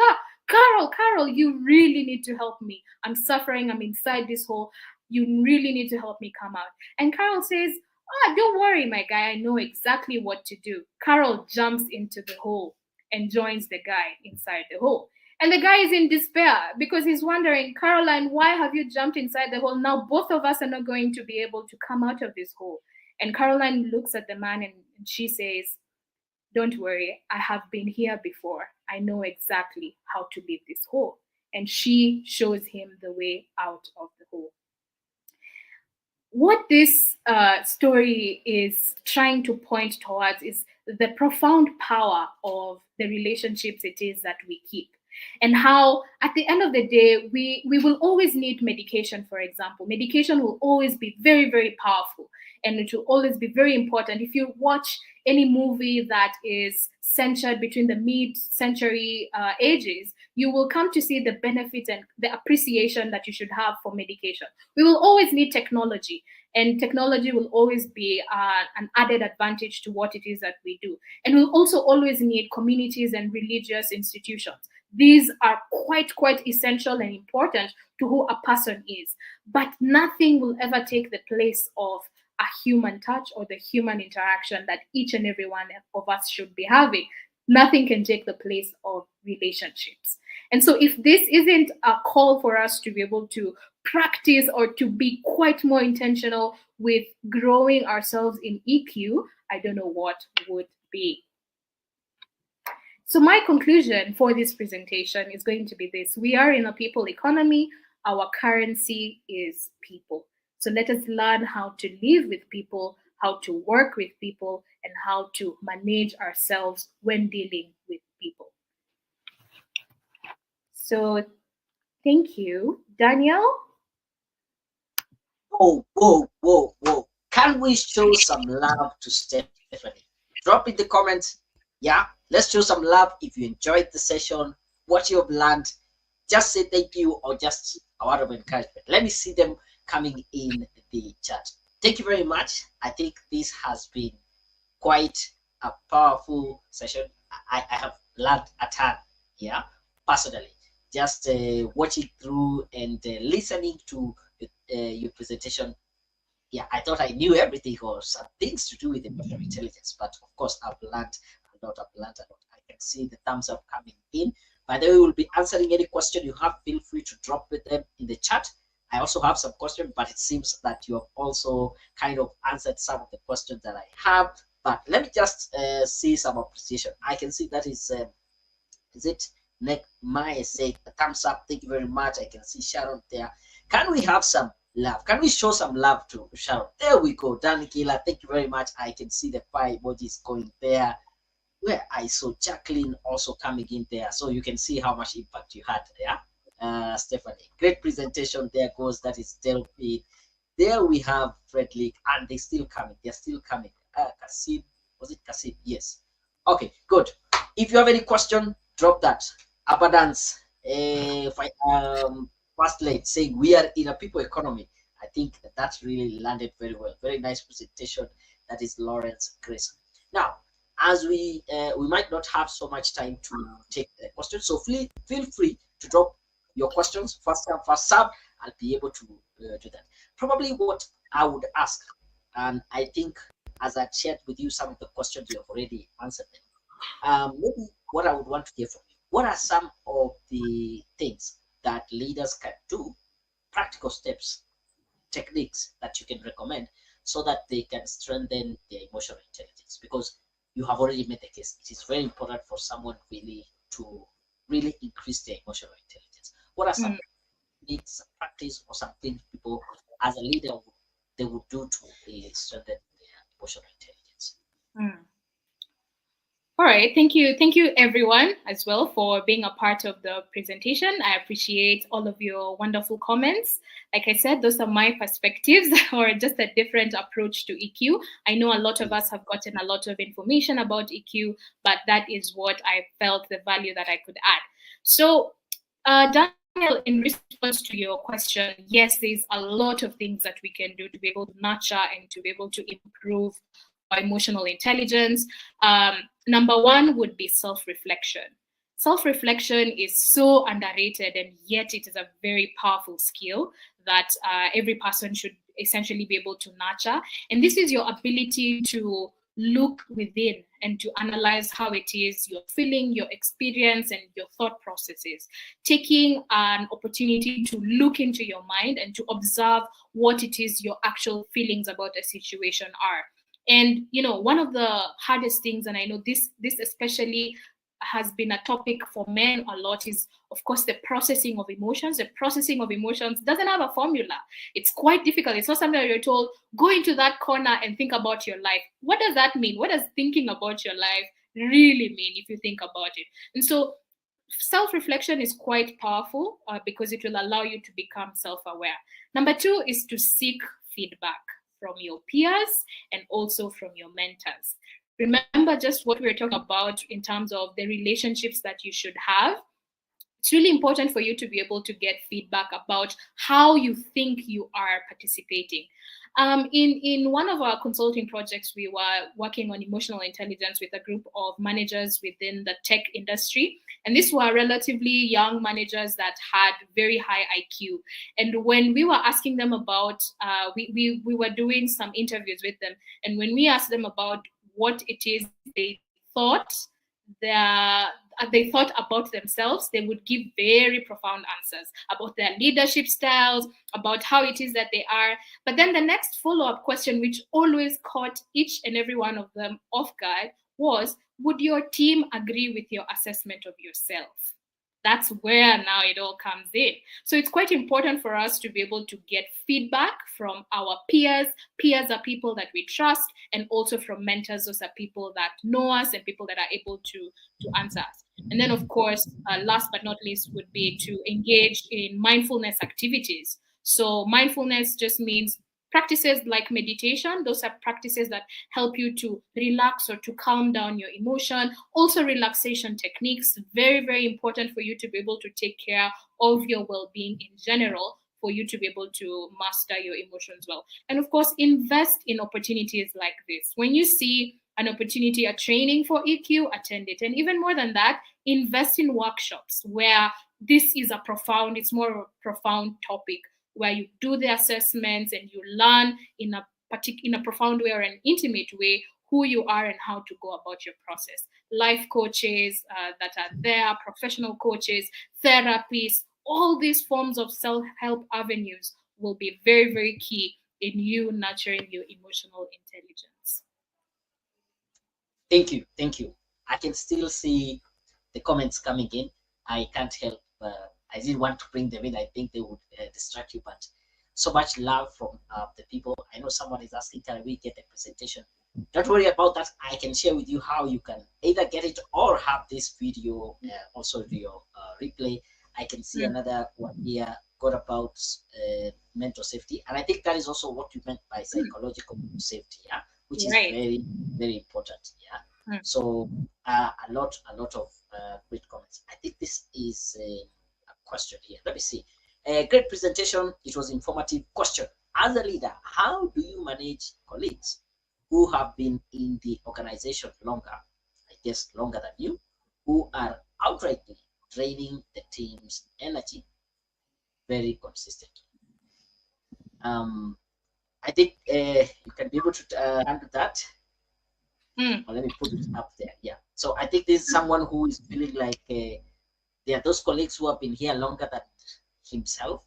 [SPEAKER 2] Carol, you really need to help me. I'm suffering. I'm inside this hole. You really need to help me come out." And Carol says, "Don't worry, my guy. I know exactly what to do." Carol jumps into the hole and joins the guy inside the hole. And the guy is in despair because he's wondering, "Caroline, why have you jumped inside the hole? Now both of us are not going to be able to come out of this hole." And Caroline looks at the man and she says, "Don't worry, I have been here before. I know exactly how to leave this hole." And she shows him the way out of the hole. What this story is trying to point towards is the profound power of the relationships it is that we keep. And how at the end of the day, we will always need medication, for example. Medication will always be very, very powerful, and it will always be very important. If you watch any movie that is centered between the mid-century ages, you will come to see the benefits and the appreciation that you should have for medication. We will always need technology, and technology will always be an added advantage to what it is that we do. And we'll also always need communities and religious institutions. These are quite essential and important to who a person is. But nothing will ever take the place of a human touch or the human interaction that each and every one of us should be having. Nothing can take the place of relationships. And so if this isn't a call for us to be able to practice or to be quite more intentional with growing ourselves in EQ, I don't know what would be. So my conclusion for this presentation is going to be this: we are in a people economy. Our currency is people. So let us learn how to live with people, how to work with people, and how to manage ourselves when dealing with people. So thank you. Daniel?
[SPEAKER 1] Whoa. Can we show some love to Stephanie? Drop in the comments. Yeah, let's show some love. If you enjoyed the session, what you have learned, just say thank you or just a word of encouragement. Let me see them coming in the chat. Thank you very much. I think this has been quite a powerful session. I have learned a ton, yeah, personally. Just watching through and listening to your presentation yeah, I thought I knew everything or some things to do with emotional intelligence, but of course, I've learned a lot. I've learned a lot. I can see the thumbs up coming in. By the way, we'll be answering any question you have. Feel free to drop with them in the chat. I also have some questions, but it seems that you have also kind of answered some of the questions that I have. But let me just see some appreciation. I can see that is it Nick Maya saying a thumbs up. Thank you very much. I can see Sharon there. Can we have some love? Can we show some love to Sharon? There we go. Dan Kila, thank you very much. I can see the fire emojis going there. Where I saw Jacqueline also coming in there. So you can see how much impact you had. Yeah. Stephanie, great presentation. There goes. That is Delphi. There we have Frederick, and they're still coming. They're still coming. Kasim, was it Kasim? Yes. Okay, good. If you have any question, drop that. Abundance. First late saying we are in a people economy. I think that really landed very well. Very nice presentation. That is Lawrence Grace. Now, as we might not have so much time to take the questions, so feel free to drop your questions first come first serve. I'll be able to do that. Probably what I would ask, and I think as I shared with you some of the questions you have already answered them. Maybe what I would want to hear from you. What are some of the things that leaders can do, practical steps, techniques that you can recommend so that they can strengthen their emotional intelligence? Because you have already made the case. It is very important for someone really to really increase their emotional intelligence. What are some techniques, practice, or some things people as a leader they would do to strengthen their emotional intelligence?
[SPEAKER 2] All right, thank you everyone as well for being a part of the presentation. I appreciate all of your wonderful comments. Like I said, those are my perspectives or just a different approach to EQ. I know a lot of us have gotten a lot of information about EQ, but that is what I felt the value that I could add. So, Daniel, in response to your question, yes, there's a lot of things that we can do to be able to nurture and to be able to improve our emotional intelligence. Number one would be self-reflection. Self-reflection is so underrated, and yet it is a very powerful skill that every person should essentially be able to nurture. And this is your ability to look within and to analyze how it is you're feeling, your experience, and your thought processes. Taking an opportunity to look into your mind and to observe what it is your actual feelings about a situation are. And you know, one of the hardest things, and I know this especially has been a topic for men a lot, is of course the processing of emotions. The processing of emotions doesn't have a formula. It's quite difficult. It's not something that you're told, go into that corner and think about your life. What does that mean? What does thinking about your life really mean if you think about it? And so self-reflection is quite powerful because it will allow you to become self-aware. Number two is to seek feedback from your peers and also from your mentors. Remember just what we were talking about in terms of the relationships that you should have. It's really important for you to be able to get feedback about how you think you are participating. In one of our consulting projects, we were working on emotional intelligence with a group of managers within the tech industry. And these were relatively young managers that had very high IQ. And when we were asking them about, we were doing some interviews with them. And when we asked them about what it is they thought, they thought about themselves, they would give very profound answers about their leadership styles, about how it is that they are. But then the next follow-up question, which always caught each and every one of them off guard, was, would your team agree with your assessment of yourself? That's where now it all comes in. So it's quite important for us to be able to get feedback from our peers. Peers are people that we trust, and also from mentors. Those are people that know us and people that are able to answer us. And then, of course, last but not least, would be to engage in mindfulness activities. So mindfulness just means practices like meditation. Those are practices that help you to relax or to calm down your emotion. Also relaxation techniques, very, very important for you to be able to take care of your well-being in general, for you to be able to master your emotions well. And of course, invest in opportunities like this. When you see an opportunity, a training for EQ, attend it. And even more than that, invest in workshops where this is it's more of a profound topic, where you do the assessments and you learn in a profound way or an intimate way who you are and how to go about your process. Life coaches that are there, professional coaches, therapists, all these forms of self-help avenues will be very, very key in you nurturing your emotional intelligence.
[SPEAKER 1] Thank you. Thank you. I can still see the comments coming in. I can't help. I didn't want to bring them in. I think they would distract you, but so much love from the people. I know someone is asking, can we get a presentation? Don't worry about that. I can share with you how you can either get it or have this video also your replay. I can see another one here, got about mental safety. And I think that is also what you meant by psychological safety, yeah, which is very, very important. Yeah. So a lot of great comments. I think this is a question here. Let me see. A great presentation. It was informative. Question: as a leader, how do you manage colleagues who have been in the organization longer, I guess longer than you, who are outrightly draining the team's energy very consistently? I think you can be able to handle that. Or let me put it up there. Yeah. So I think this is someone who is feeling like there are those colleagues who have been here longer than himself,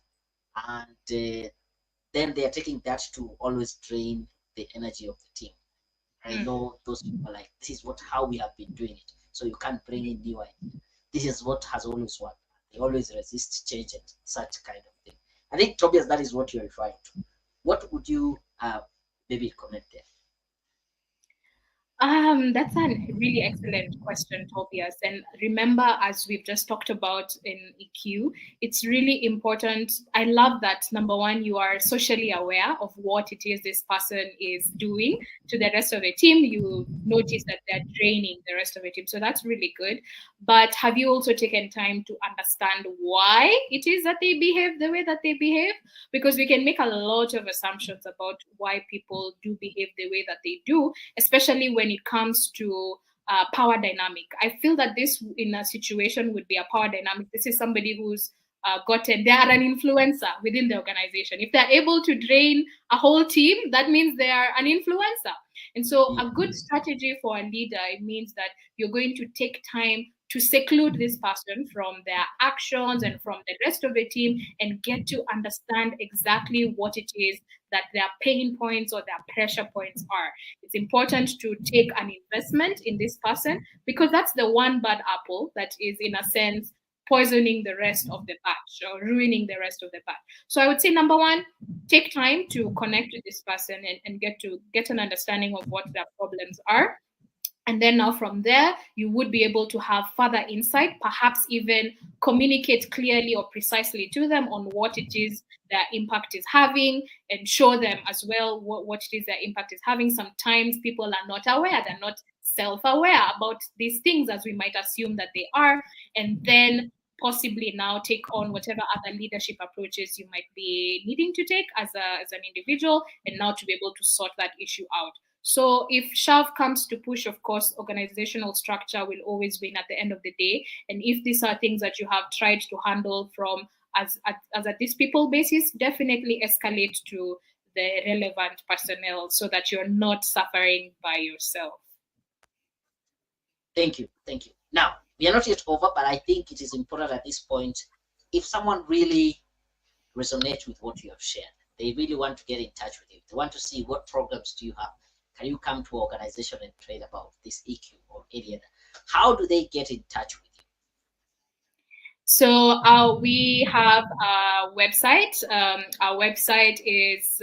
[SPEAKER 1] and then they are taking that to always drain the energy of the team. I know those people are like, this is how we have been doing it. So you can't bring in new ideas. This is what has always worked. They always resist change and such kind of thing. I think, Tobias, that is what you're referring to. What would you maybe comment there?
[SPEAKER 2] That's a really excellent question, Tobias. And remember, as we've just talked about in EQ, it's really important. I love that, number one, you are socially aware of what it is this person is doing to the rest of the team. You notice that they're draining the rest of the team. So that's really good. But have you also taken time to understand why it is that they behave the way that they behave? Because we can make a lot of assumptions about why people do behave the way that they do, especially when it comes to power dynamic. I feel that this in a situation would be a power dynamic. This is somebody who's they are an influencer within the organization. If they're able to drain a whole team, that means they are an influencer. And so a good strategy for a leader, it means that you're going to take time to seclude this person from their actions and from the rest of the team and get to understand exactly what it is that their pain points or their pressure points are. It's important to take an investment in this person because that's the one bad apple that is, in a sense, poisoning the rest of the batch or ruining the rest of the batch. So I would say, number one, take time to connect with this person and get an understanding of what their problems are. And then now from there, you would be able to have further insight, perhaps even communicate clearly or precisely to them on what it is their impact is having and show them as well what it is their impact is having. Sometimes people are not aware, they're not self-aware about these things as we might assume that they are. And then possibly now take on whatever other leadership approaches you might be needing to take as an individual, and now to be able to sort that issue out. So if shove comes to push, of course, organizational structure will always win at the end of the day. And if these are things that you have tried to handle from as a this people basis, definitely escalate to the relevant personnel so that you're not suffering by yourself.
[SPEAKER 1] Thank you. Thank you. Now, we are not yet over, but I think it is important at this point, if someone really resonates with what you have shared, they really want to get in touch with you, they want to see what problems do you have, can you come to an organization and trade about this EQ or any other, how do they get in touch with you?
[SPEAKER 2] So we have a website. Our website is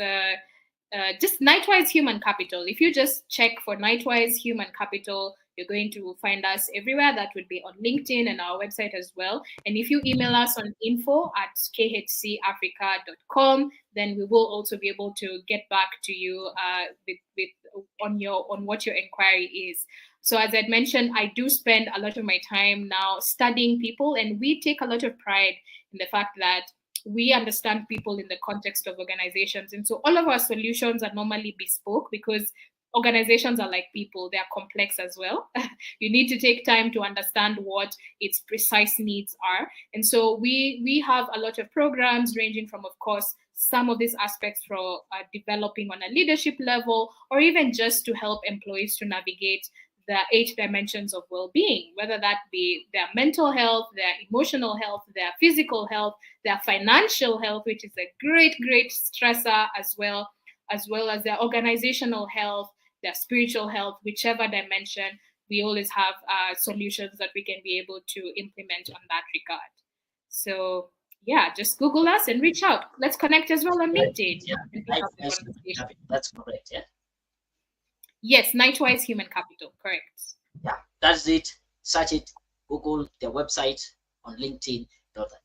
[SPEAKER 2] just Nightwise Human Capital. If you just check for Nightwise Human Capital, you're going to find us everywhere. That would be on LinkedIn and our website as well. And if you email us on info@khcafrica.com, then we will also be able to get back to you on what your inquiry is. So as I'd mentioned, I do spend a lot of my time now studying people, and we take a lot of pride in the fact that we understand people in the context of organizations. And so all of our solutions are normally bespoke because organizations are like people, they are complex as well. You need to take time to understand what its precise needs are. And so we have a lot of programs ranging from, of course, some of these aspects for developing on a leadership level, or even just to help employees to navigate the 8 dimensions of well-being, whether that be their mental health, their emotional health, their physical health, their financial health, which is a great stressor, as well as their organizational health, their spiritual health, whichever dimension. We always have solutions that we can be able to implement on that regard. So yeah, just Google us and reach out. Let's connect as well on
[SPEAKER 1] Yeah,
[SPEAKER 2] LinkedIn
[SPEAKER 1] yeah.
[SPEAKER 2] and pick up the
[SPEAKER 1] Nice.
[SPEAKER 2] conversation.
[SPEAKER 1] That's correct. Yeah.
[SPEAKER 2] Yes, Nightwise Human Capital, correct.
[SPEAKER 1] Yeah, that's it. Search it, Google their website on LinkedIn.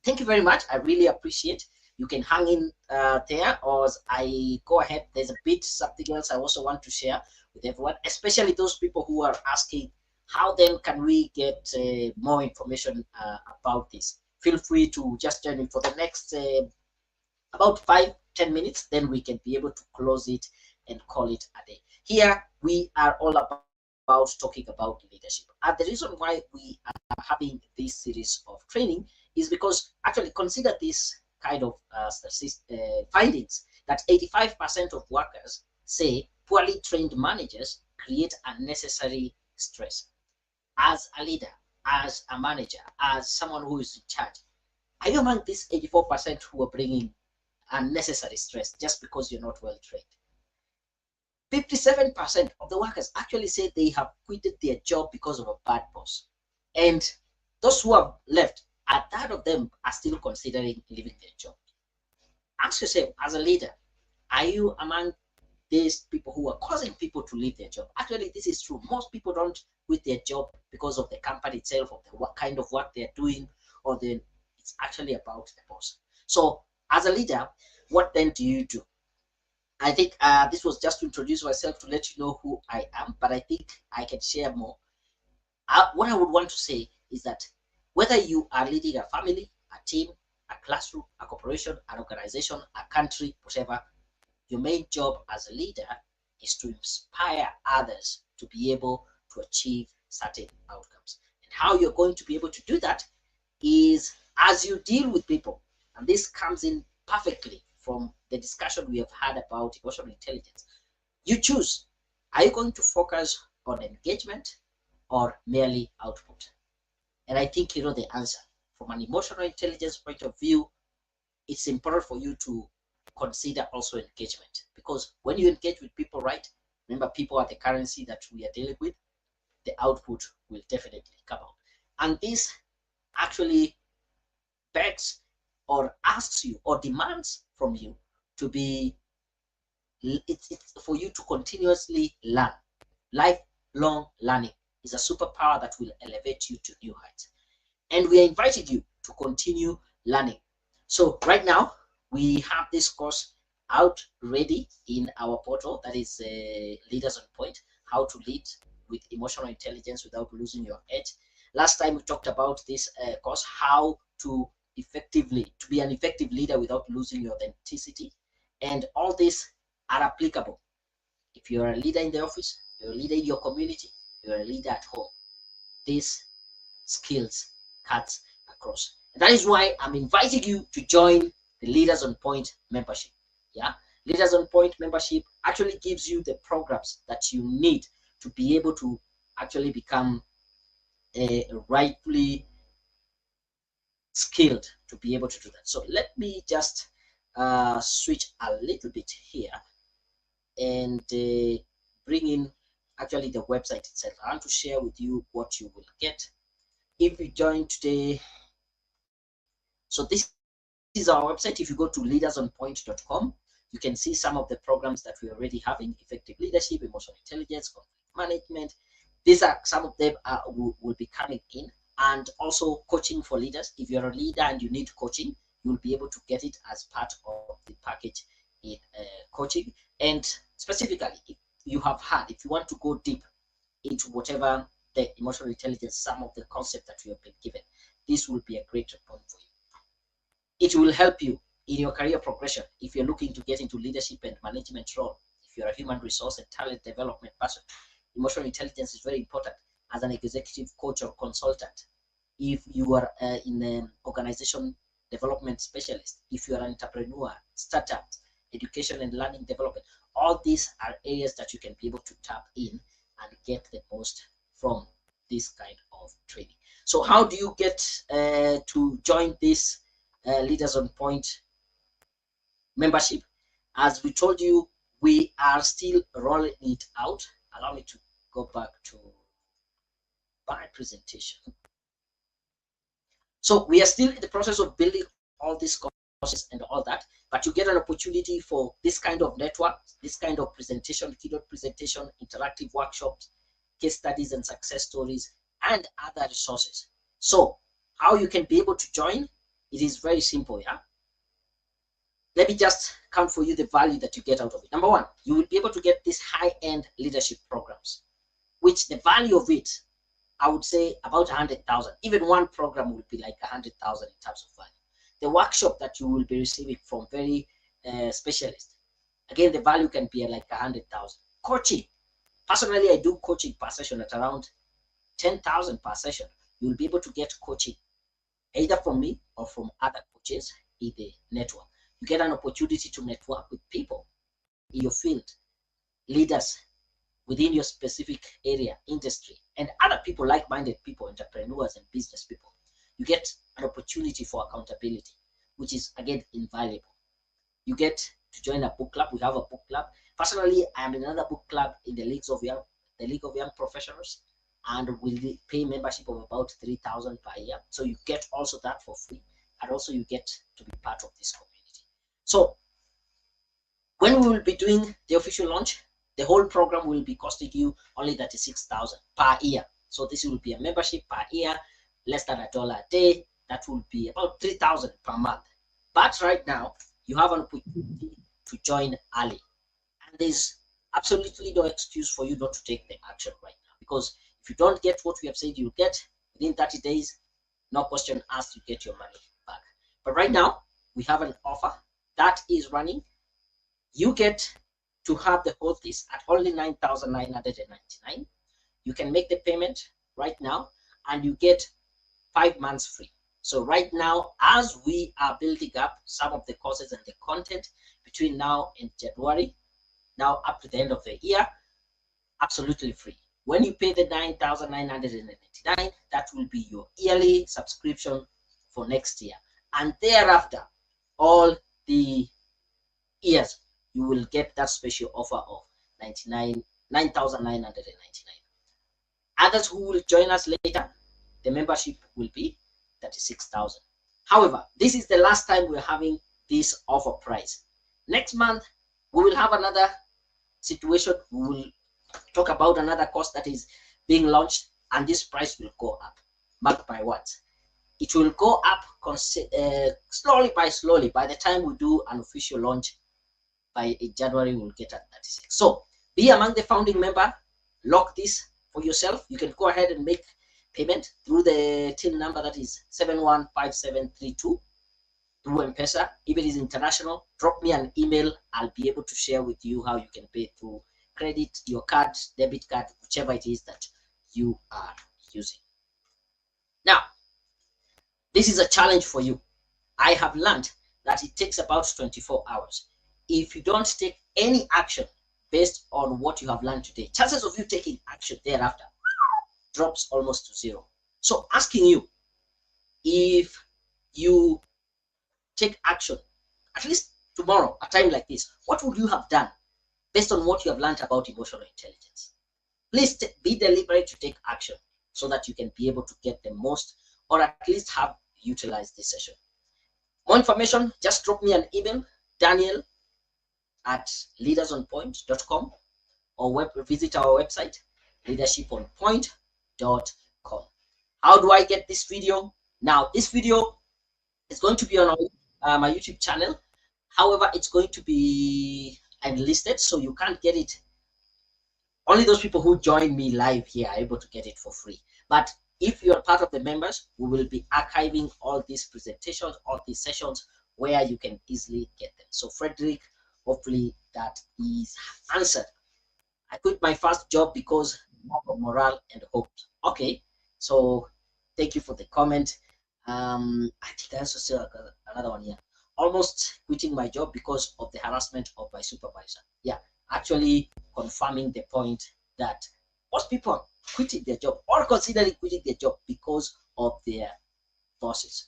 [SPEAKER 1] Thank you very much. I really appreciate. You can hang in there, or as I go ahead. There's a bit something else I also want to share with everyone, especially those people who are asking, how then can we get more information about this? Feel free to just join me for the next about 5-10 minutes. Then we can be able to close it and call it a day. Here we are all about talking about leadership, and the reason why we are having this series of training is because actually consider this kind of findings that 85% of workers say poorly trained managers create unnecessary stress. As a leader, as a manager, as someone who is in charge, are you among these 84% who are bringing unnecessary stress just because you're not well trained? 57% of the workers actually say they have quitted their job because of a bad boss. And those who have left, a third of them are still considering leaving their job. Ask yourself, as a leader, are you among these people who are causing people to leave their job? Actually, this is true. Most people don't quit their job because of the company itself, or the what kind of work they're doing, or it's actually about the boss. So as a leader, what then do you do? I think this was just to introduce myself, to let you know who I am, but I think I can share more. What I would want to say is that whether you are leading a family, a team, a classroom, a corporation, an organization, a country, whatever, your main job as a leader is to inspire others to be able to achieve certain outcomes. And how you're going to be able to do that is as you deal with people. And this comes in perfectly from the discussion we have had about emotional intelligence. You choose, are you going to focus on engagement or merely output? And I think you know the answer. From an emotional intelligence point of view, it's important for you to consider also engagement, because when you engage with people, right, remember, people are the currency that we are dealing with, the output will definitely come out. And this actually begs or asks you or demands from you to be, it's for you to continuously learn. Lifelong learning is a superpower that will elevate you to new heights, and we are inviting you to continue learning. So right now we have this course out ready in our portal, that is Leaders on Point, how to lead with emotional intelligence without losing your edge. Last time we talked about this course, how to be an effective leader without losing your authenticity. And all these are applicable if you're a leader in the office, you're a leader in your community, you're a leader at home. These skills cuts across. And that is why I'm inviting you to join the Leaders on Point membership. Yeah, Leaders on Point membership actually gives you the programs that you need to be able to actually become a rightfully skilled to be able to do that. So let me just switch a little bit here and bring in actually the website itself. I want to share with you what you will get if you join today. So this is our website. If you go to leadersonpoint.com, you can see some of the programs that we're already having: effective leadership, emotional intelligence, conflict management. These are some of them will be coming in, and also coaching for leaders. If you're a leader and you need coaching, you'll be able to get it as part of the package in coaching. And specifically, if you want to go deep into whatever the emotional intelligence, some of the concepts that you have been given, this will be a great point for you. It will help you in your career progression if you're looking to get into leadership and management role. If you're a human resource and talent development person, emotional intelligence is very important as an executive coach or consultant. If you are in an organization development specialist, if you are an entrepreneur, startups, education and learning development. All these are areas that you can be able to tap in and get the most from this kind of training. So how do you get to join this Leaders on Point membership? As we told you, we are still rolling it out. Allow me to go back to my presentation. So we are still in the process of building all these courses and all that, but you get an opportunity for this kind of network, this kind of presentation, keynote presentation, interactive workshops, case studies and success stories, and other resources. So how you can be able to join, it is very simple. Yeah, let me just count for you the value that you get out of it. Number one, you will be able to get these high-end leadership programs, which the value of it, I would say about 100,000. Even one program would be like 100,000 in terms of value. The workshop that you will be receiving from very specialists, again, the value can be like 100,000. Coaching, personally, I do coaching per session at around 10,000 per session. You will be able to get coaching either from me or from other coaches in the network. You get an opportunity to network with people in your field, leaders within your specific area, industry, and other people, like-minded people, entrepreneurs and business people. You get an opportunity for accountability, which is again invaluable. You get to join a book club. We have a book club. Personally, I am in another book club in the League of Young Professionals, and we'll pay membership of about 3,000 per year. So you get also that for free, and also you get to be part of this community. So when we will be doing the official launch, the whole program will be costing you only 36,000 per year. So this will be a membership per year, less than $1 a day. That will be about 3,000 per month. But right now, you have an opportunity to join early. And there's absolutely no excuse for you not to take the action right now. Because if you don't get what we have said you'll get within 30 days, no question asked, you get your money back. But right now, we have an offer that is running. You get to have the whole this at only 9,999. You can make the payment right now and you get 5 months free. So right now, as we are building up some of the courses and the content between now and January, now up to the end of the year, absolutely free. When you pay the 9,999, that will be your yearly subscription for next year. And thereafter, all the years, you will get that special offer of 9,999. Others who will join us later, the membership will be 36,000. However, this is the last time we're having this offer price. Next month, we will have another situation. We will talk about another course that is being launched, and this price will go up. Mark my words. It will go up slowly by slowly. By the time we do an official launch, by January, we'll get at 36. So be among the founding member. Lock this for yourself. You can go ahead and make payment through the till number that is 715732 through M-Pesa. If it is international, drop me an email. I'll be able to share with you how you can pay through credit, your card, debit card, whichever it is that you are using. Now, this is a challenge for you. I have learned that it takes about 24 hours. If you don't take any action based on what you have learned today, chances of you taking action thereafter drops almost to zero. So asking you, if you take action, at least tomorrow, a time like this, what would you have done based on what you have learned about emotional intelligence? Please be deliberate to take action so that you can be able to get the most, or at least have utilized this session. More information, just drop me an email, daniel@leadersonpoint.com, or visit our website, leadershiponpoint.com. How do I get this video? Now, this video is going to be on my YouTube channel. However, it's going to be unlisted, so you can't get it. Only those people who join me live here are able to get it for free. But if you're part of the members, we will be archiving all these presentations, all these sessions, where you can easily get them. So Frederick, hopefully that is answered. I quit my first job because of morale and hope. Okay, so thank you for the comment. I think I also saw another one here. almost quitting my job because of the harassment of my supervisor. Yeah, actually confirming the point that most people are quitting their job or considering quitting their job because of their bosses.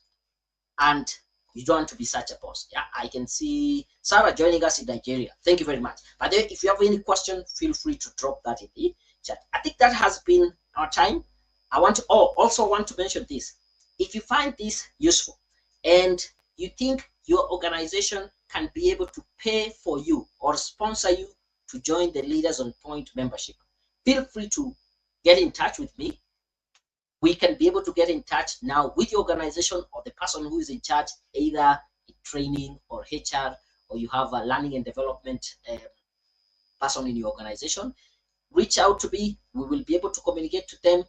[SPEAKER 1] And you don't want to be such a boss. Yeah, I can see Sarah joining us in Nigeria. Thank you very much. But then if you have any question, feel free to drop that in the chat. I think that has been our time. I want to also want to mention this. If you find this useful and you think your organization can be able to pay for you or sponsor you to join the Leaders on Point membership, feel free to get in touch with me. We can be able to get in touch now with the organization or the person who is in charge, either in training or HR, or you have a learning and development person in your organization. Reach out to me. We will be able to communicate to them.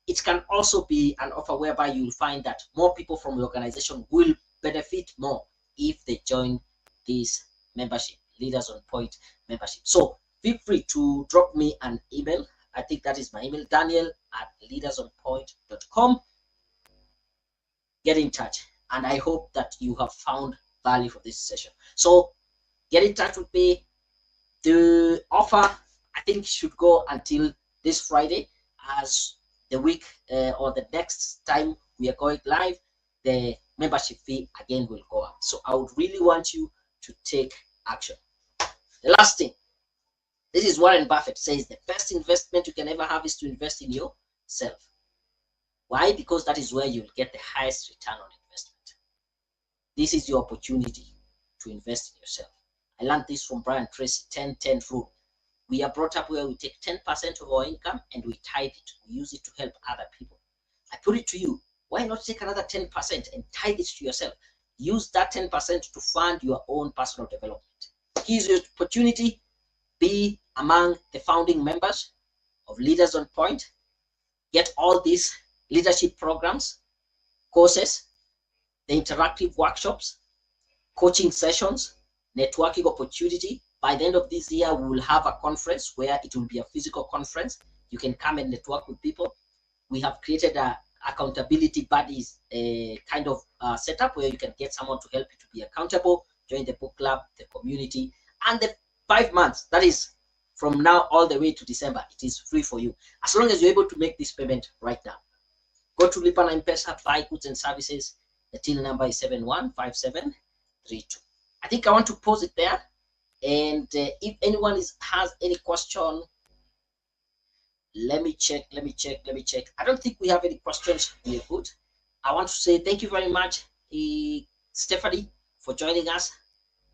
[SPEAKER 1] It can also be an offer whereby you'll find that more people from the organization will benefit more if they join this membership, Leaders on Point membership. So feel free to drop me an email. I think that is my email, daniel@leadersonpoint.com. Get in touch, and I hope that you have found value for this session. So get in touch with me. The offer, I think, should go until this Friday, as the week or the next time we are going live, the membership fee again will go up. So I would really want you to take action. The last thing, this is Warren Buffett says, the best investment you can ever have is to invest in yourself. Why? Because that is where you'll get the highest return on investment. This is your opportunity to invest in yourself. I learned this from Brian Tracy, 10-10 rule. We are brought up where we take 10% of our income and we tithe it. We use it to help other people. I put it to you, why not take another 10% and tithe it to yourself? Use that 10% to fund your own personal development. Here's your opportunity. Be among the founding members of Leaders on Point. Get all these leadership programs, courses, the interactive workshops, coaching sessions, networking opportunity. By the end of this year, we will have a conference where it will be a physical conference. You can come and network with people. We have created a accountability buddies kind of setup where you can get someone to help you to be accountable, join the book club, the community, and the 5 months, that is from now all the way to December, it is free for you, as long as you're able to make this payment right now. Go to Lipa na M-Pesa, buy goods and services. The till number is 715732. I think I want to pause it there. And if anyone has any question, let me check. I don't think we have any questions. We are good. I want to say thank you very much, Stephanie, for joining us.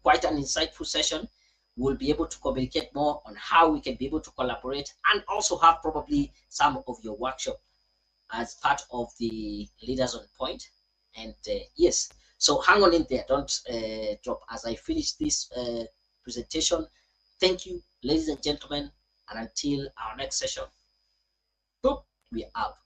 [SPEAKER 1] Quite an insightful session. We'll be able to communicate more on how we can be able to collaborate and also have probably some of your workshop as part of the Leaders on Point. And yes, so hang on in there. Don't drop as I finish this presentation. Thank you, ladies and gentlemen, and until our next session. Boop, we are out.